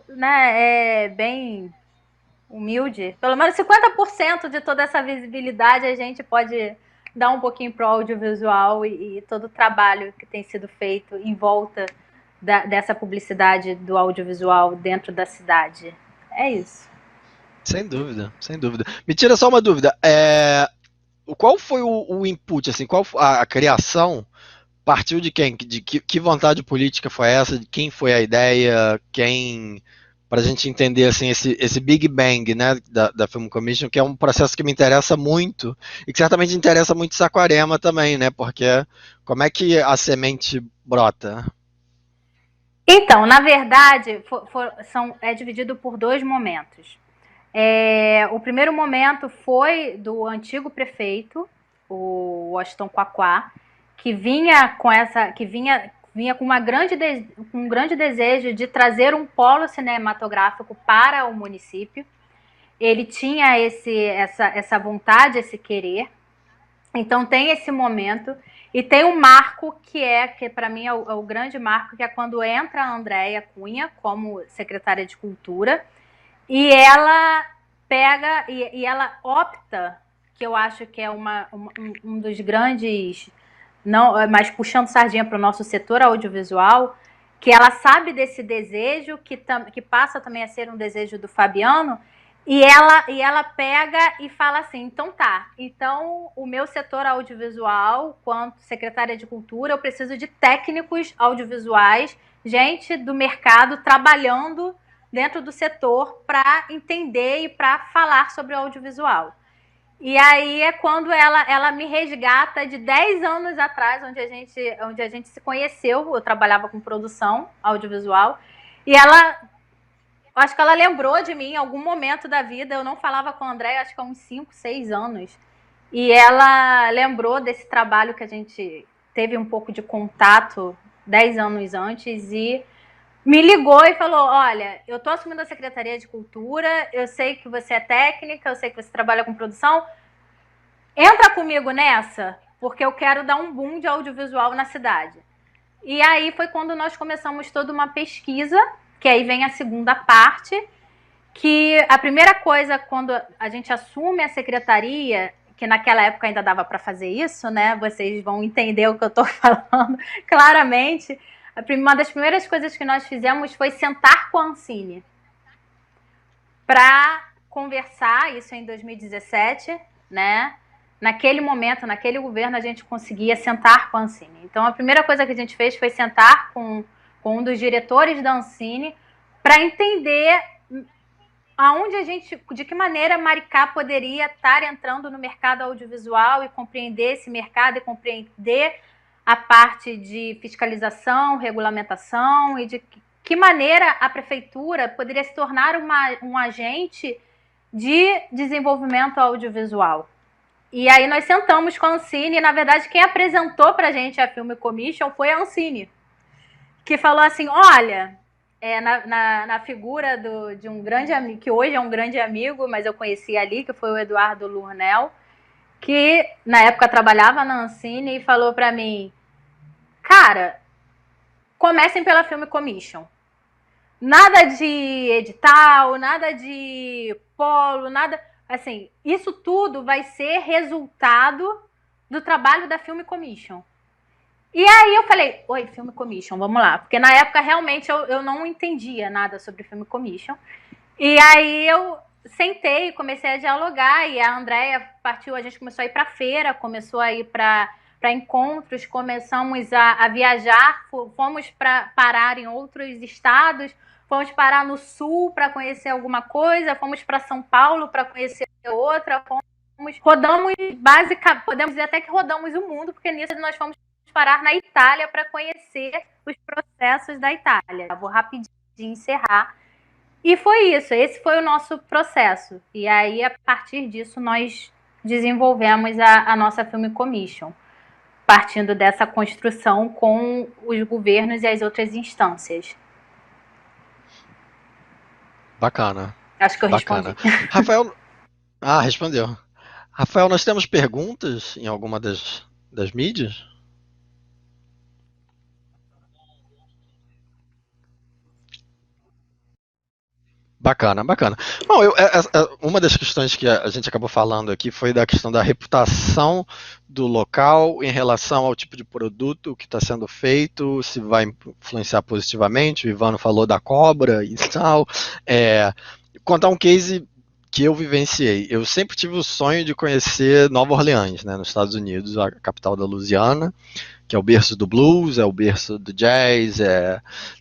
né, bem humilde, pelo menos 50% de toda essa visibilidade a gente pode dar um pouquinho para o audiovisual e todo o trabalho que tem sido feito em volta dessa publicidade do audiovisual dentro da cidade. É isso. Sem dúvida, sem dúvida. Me tira só uma dúvida. Qual foi o input, assim, qual a criação partiu de quem? De que vontade política foi essa? De quem foi a ideia? Para a gente entender assim, esse Big Bang, né, da Film Commission, que é um processo que me interessa muito e que certamente interessa muito Saquarema também, né? Porque como é que a semente brota? Então, na verdade, é dividido por 2 momentos. O primeiro momento foi do antigo prefeito, o Washington Quaquá, que vinha com um grande desejo de trazer um polo cinematográfico para o município. Ele tinha essa vontade, esse querer. Então tem esse momento. E tem um marco que para mim é o grande marco, que é quando entra a Andréia Cunha como secretária de Cultura, e ela pega e ela opta, que eu acho que é um dos grandes, não, mas puxando sardinha para o nosso setor audiovisual, que ela sabe desse desejo, que passa também a ser um desejo do Fabiano, e ela pega e fala assim, então o meu setor audiovisual, quanto secretária de Cultura, eu preciso de técnicos audiovisuais, gente do mercado trabalhando dentro do setor para entender e para falar sobre o audiovisual. E aí é quando ela me resgata de 10 anos atrás, onde a gente se conheceu. Eu trabalhava com produção audiovisual, e acho que ela lembrou de mim em algum momento da vida. Eu não falava com a Andréia, acho que há uns 5, 6 anos. E ela lembrou desse trabalho que a gente teve um pouco de contato 10 anos antes e me ligou e falou, olha, eu estou assumindo a Secretaria de Cultura, eu sei que você é técnica, eu sei que você trabalha com produção, entra comigo nessa, porque eu quero dar um boom de audiovisual na cidade. E aí foi quando nós começamos toda uma pesquisa, que aí vem a segunda parte, que a primeira coisa, quando a gente assume a secretaria, que naquela época ainda dava para fazer isso, né? Vocês vão entender o que eu estou falando claramente. Uma das primeiras coisas que nós fizemos foi sentar com a Ancine para conversar, isso em 2017, né? Naquele momento, naquele governo, a gente conseguia sentar com a Ancine. Então, a primeira coisa que a gente fez foi sentar com um dos diretores da Ancine para entender de que maneira Maricá poderia estar entrando no mercado audiovisual e compreender esse mercado e compreender a parte de fiscalização, regulamentação e de que maneira a prefeitura poderia se tornar um agente de desenvolvimento audiovisual. E aí nós sentamos com a Ancine e, na verdade, quem apresentou para a gente a Film Commission foi a Ancine, que falou assim, olha, na figura de um grande amigo, que hoje é um grande amigo, mas eu conheci ali, que foi o Eduardo Lurnel, que na época trabalhava na Ancine e falou para mim, cara, comecem pela Film Commission. Nada de edital, nada de polo, nada... Assim, isso tudo vai ser resultado do trabalho da Film Commission. E aí eu falei, oi, Film Commission, vamos lá. Porque na época realmente eu não entendia nada sobre Film Commission. E aí eu sentei e comecei a dialogar e a Andréia partiu, a gente começou a ir para feira, começou a ir para encontros, começamos a viajar, fomos parar em outros estados, fomos parar no Sul para conhecer alguma coisa, fomos para São Paulo para conhecer outra, rodamos podemos dizer até que rodamos o mundo, porque nisso nós fomos parar na Itália para conhecer os processos da Itália. Eu vou rapidinho encerrar. E foi isso, esse foi o nosso processo. E aí, a partir disso, nós desenvolvemos a nossa Film Commission. partindo dessa construção com os governos e as outras instâncias. Bacana. Acho que eu Bacana. respondi. Rafael. Ah, respondeu. Rafael, nós temos perguntas em alguma das mídias? Bacana, bacana. Bom, uma das questões que a gente acabou falando aqui foi da questão da reputação do local em relação ao tipo de produto que está sendo feito, se vai influenciar positivamente. O Ivano falou da cobra e tal. Contar um case que eu vivenciei. Eu sempre tive o sonho de conhecer Nova Orleans, né, nos Estados Unidos, a capital da Louisiana, que é o berço do blues, é o berço do jazz,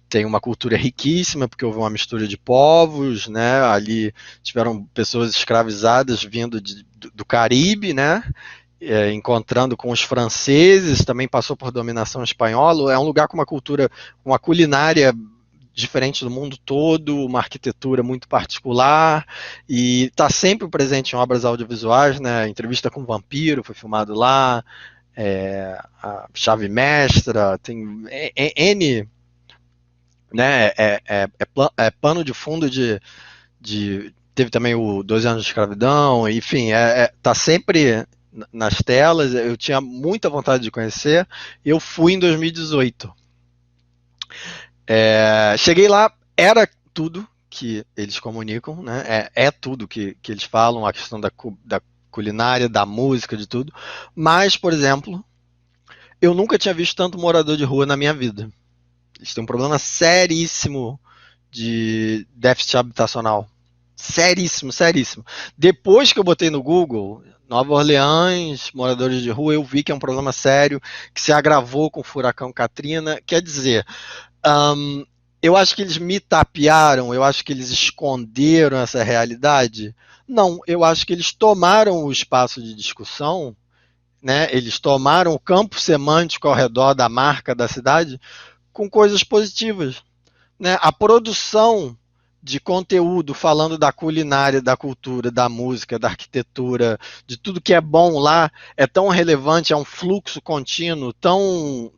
tem uma cultura riquíssima, porque houve uma mistura de povos, né, ali tiveram pessoas escravizadas vindo do Caribe, né, encontrando com os franceses, também passou por dominação espanhola. É um lugar com uma cultura, uma culinária diferente do mundo todo, uma arquitetura muito particular, e está sempre presente em obras audiovisuais, né? Entrevista com o Vampiro foi filmado lá, a Chave Mestra, tem N, né? Pano de fundo teve também o 12 anos de escravidão, enfim, tá sempre nas telas. Eu tinha muita vontade de conhecer, eu fui em 2018. Cheguei lá, era tudo que eles comunicam, né? É tudo que eles falam, a questão da culinária, da música, de tudo. Mas, por exemplo, eu nunca tinha visto tanto morador de rua na minha vida. Eles têm um problema seríssimo de déficit habitacional. Seríssimo, seríssimo. Depois que eu botei no Google, Nova Orleans, moradores de rua, eu vi que é um problema sério, que se agravou com o furacão Katrina. Quer dizer, eu acho que eles me tapearam, eu acho que eles esconderam essa realidade. Não, eu acho que eles tomaram o espaço de discussão, né? Eles tomaram o campo semântico ao redor da marca da cidade com coisas positivas, né? A produção de conteúdo falando da culinária, da cultura, da música, da arquitetura, de tudo que é bom lá, é tão relevante, é um fluxo contínuo, tão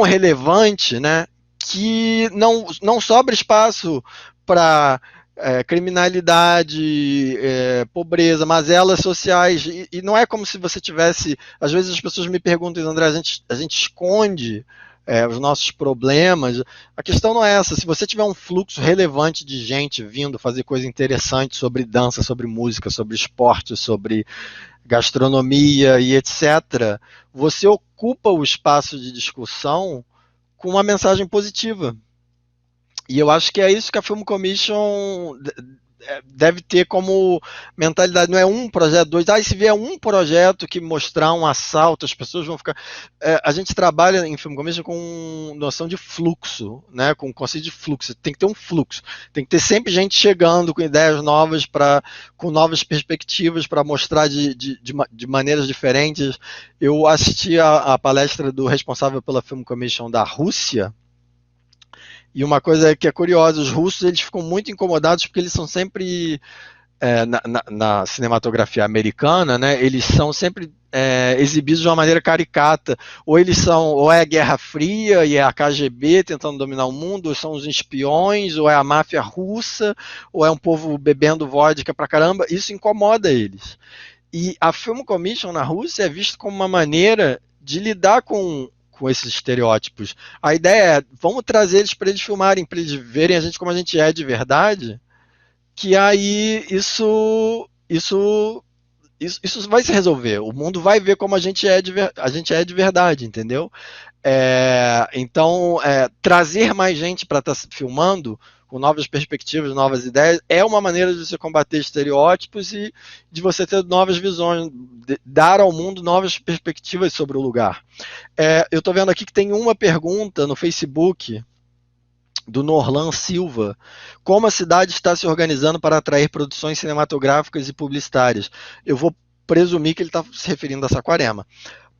relevante, né, que não sobra espaço para criminalidade, pobreza, mazelas sociais, e não é como se você tivesse. Às vezes as pessoas me perguntam, André, a gente esconde os nossos problemas. A questão não é essa. Se você tiver um fluxo relevante de gente vindo fazer coisa interessante sobre dança, sobre música, sobre esporte, sobre gastronomia e etc., você ocupa o espaço de discussão com uma mensagem positiva. E eu acho que é isso que a Film Commission deve ter como mentalidade. Não é um projeto, dois. Se vier um projeto que mostrar um assalto, as pessoas vão ficar. A gente trabalha em Film Commission com noção de fluxo, né? Com conceito de fluxo. Tem que ter um fluxo. Tem que ter sempre gente chegando com ideias novas, com novas perspectivas, para mostrar de maneiras diferentes. Eu assisti a palestra do responsável pela Film Commission da Rússia. E uma coisa que é curiosa, os russos eles ficam muito incomodados porque eles são sempre, na cinematografia americana, né, eles são sempre exibidos de uma maneira caricata. Ou é a Guerra Fria e é a KGB tentando dominar o mundo, ou são os espiões, ou é a máfia russa, ou é um povo bebendo vodka pra caramba. Isso incomoda eles. E a Film Commission na Rússia é vista como uma maneira de lidar com esses estereótipos. A ideia é, vamos trazer eles para eles filmarem, para eles verem a gente como a gente é de verdade, que aí isso vai se resolver. O mundo vai ver como a gente é de verdade, entendeu? Então, trazer mais gente para estar filmando com novas perspectivas, novas ideias, é uma maneira de você combater estereótipos e de você ter novas visões, dar ao mundo novas perspectivas sobre o lugar. Eu estou vendo aqui que tem uma pergunta no Facebook do Norlan Silva: como a cidade está se organizando para atrair produções cinematográficas e publicitárias? Eu vou presumir que ele está se referindo a Saquarema.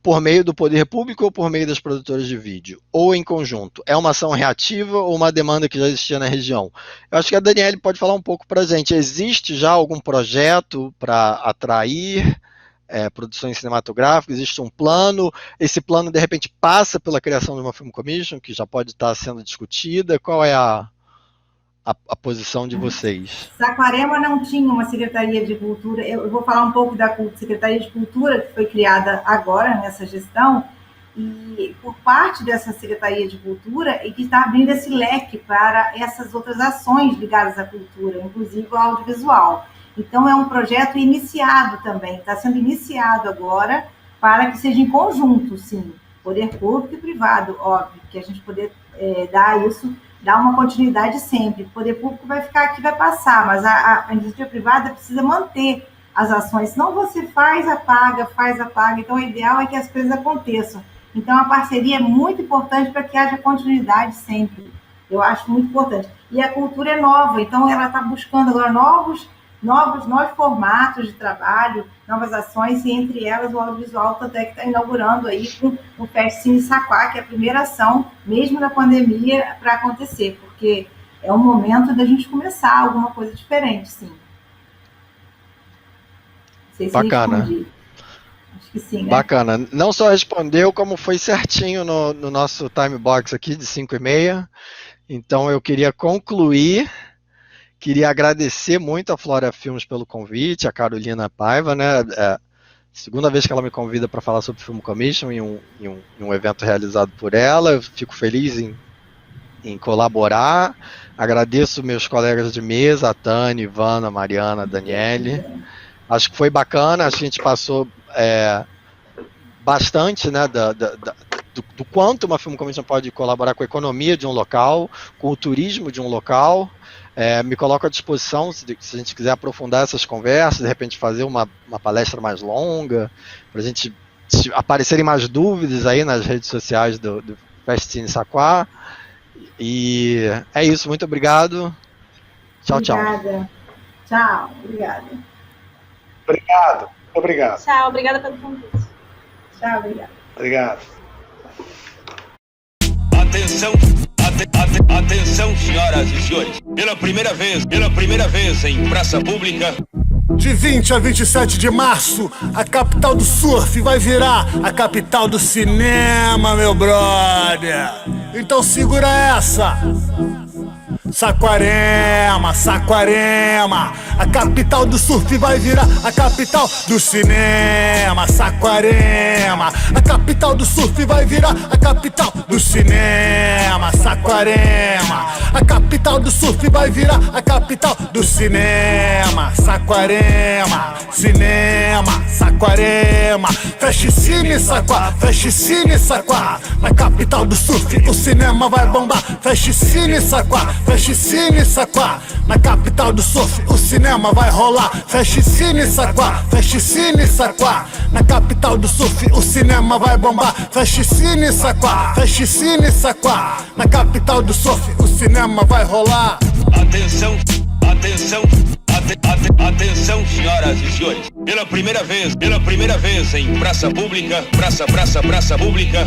Por meio do poder público ou por meio das produtoras de vídeo? Ou em conjunto? É uma ação reativa ou uma demanda que já existia na região? Eu acho que a Daniele pode falar um pouco para a gente. Existe já algum projeto para atrair produções cinematográficas? Existe um plano? Esse plano, de repente, passa pela criação de uma Film Commission, que já pode estar sendo discutida? Qual é a posição de vocês? Saquarema não tinha uma Secretaria de Cultura. Eu vou falar um pouco da Secretaria de Cultura, que foi criada agora, nessa gestão, e por parte dessa Secretaria de Cultura, e que está abrindo esse leque para essas outras ações ligadas à cultura, inclusive ao audiovisual. Então, é um projeto iniciado também, está sendo iniciado agora, para que seja em conjunto, sim, poder público e privado, óbvio, que a gente poder dar uma continuidade sempre. O poder público vai ficar aqui, vai passar, mas a iniciativa privada precisa manter as ações, senão você faz, apaga, então o ideal é que as coisas aconteçam. Então, a parceria é muito importante para que haja continuidade sempre. Eu acho muito importante. E a cultura é nova, então ela está buscando agora novos formatos de trabalho, novas ações, e entre elas o audiovisual, tanto é que está inaugurando aí com o Fest Cine Saquá, que é a primeira ação, mesmo na pandemia, para acontecer, porque é o momento da gente começar alguma coisa diferente, sim. Não sei se bacana. Respondi. Acho que sim, né? Bacana. Não só respondeu, como foi certinho no nosso time box aqui de 5h30. Então eu queria concluir. Queria agradecer muito a Flora Filmes pelo convite, a Carolina Paiva, né? Segunda vez que ela me convida para falar sobre Film Commission em um evento realizado por ela. Eu fico feliz em colaborar. Agradeço meus colegas de mesa, a Tânia, Ivana, a Mariana, a Daniele. Acho que foi bacana, acho que a gente passou bastante, né, do quanto uma Film Commission pode colaborar com a economia de um local, com o turismo de um local. Me coloco à disposição, se a gente quiser aprofundar essas conversas, de repente fazer uma palestra mais longa, para a gente, se aparecerem mais dúvidas aí nas redes sociais do Fest Cine Saquá. E é isso, muito obrigado. Tchau, Obrigada. Tchau, obrigada. Obrigado, obrigado. Tchau, obrigada pelo convite. Tchau, obrigada. Obrigado. Atenção, senhoras e senhores. Pela primeira vez em praça pública. De 20 a 27 de março, a capital do surf vai virar a capital do cinema, meu brother. Então segura essa. Saquarema, Saquarema, a capital do surf vai virar a capital do cinema. Saquarema, a capital do surf vai virar a capital do cinema. Saquarema, a capital do surf vai virar a capital do cinema. Saquarema, cinema, Saquarema, Fest Cine Saquá, Fest Cine Saquá. Na capital do surf o cinema vai bombar. Fest Cine Saquá, Fest Cine Saquá. Na capital do surf o cinema vai rolar. Fest Cine Saquá, Fest Cine Saquá. Na capital do surf o cinema vai bombar. Fest Cine Saquá, Fest Cine Saquá. Na capital do surf o cinema vai rolar. Atenção, senhoras e senhores. Pela primeira vez em praça pública, praça pública,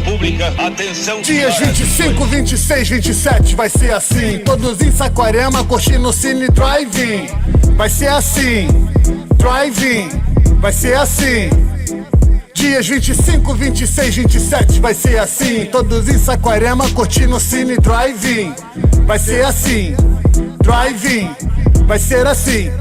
atenção. Dias 25, 26, 27 vai ser assim. Todos em Saquarema, curtindo Cine Drive-In. Vai ser assim, Drive-In, vai ser assim. Dias 25, 26, 27 vai ser assim. Todos em Saquarema, curtindo Cine Drive-In. Vai ser assim, Drive-In, vai ser assim.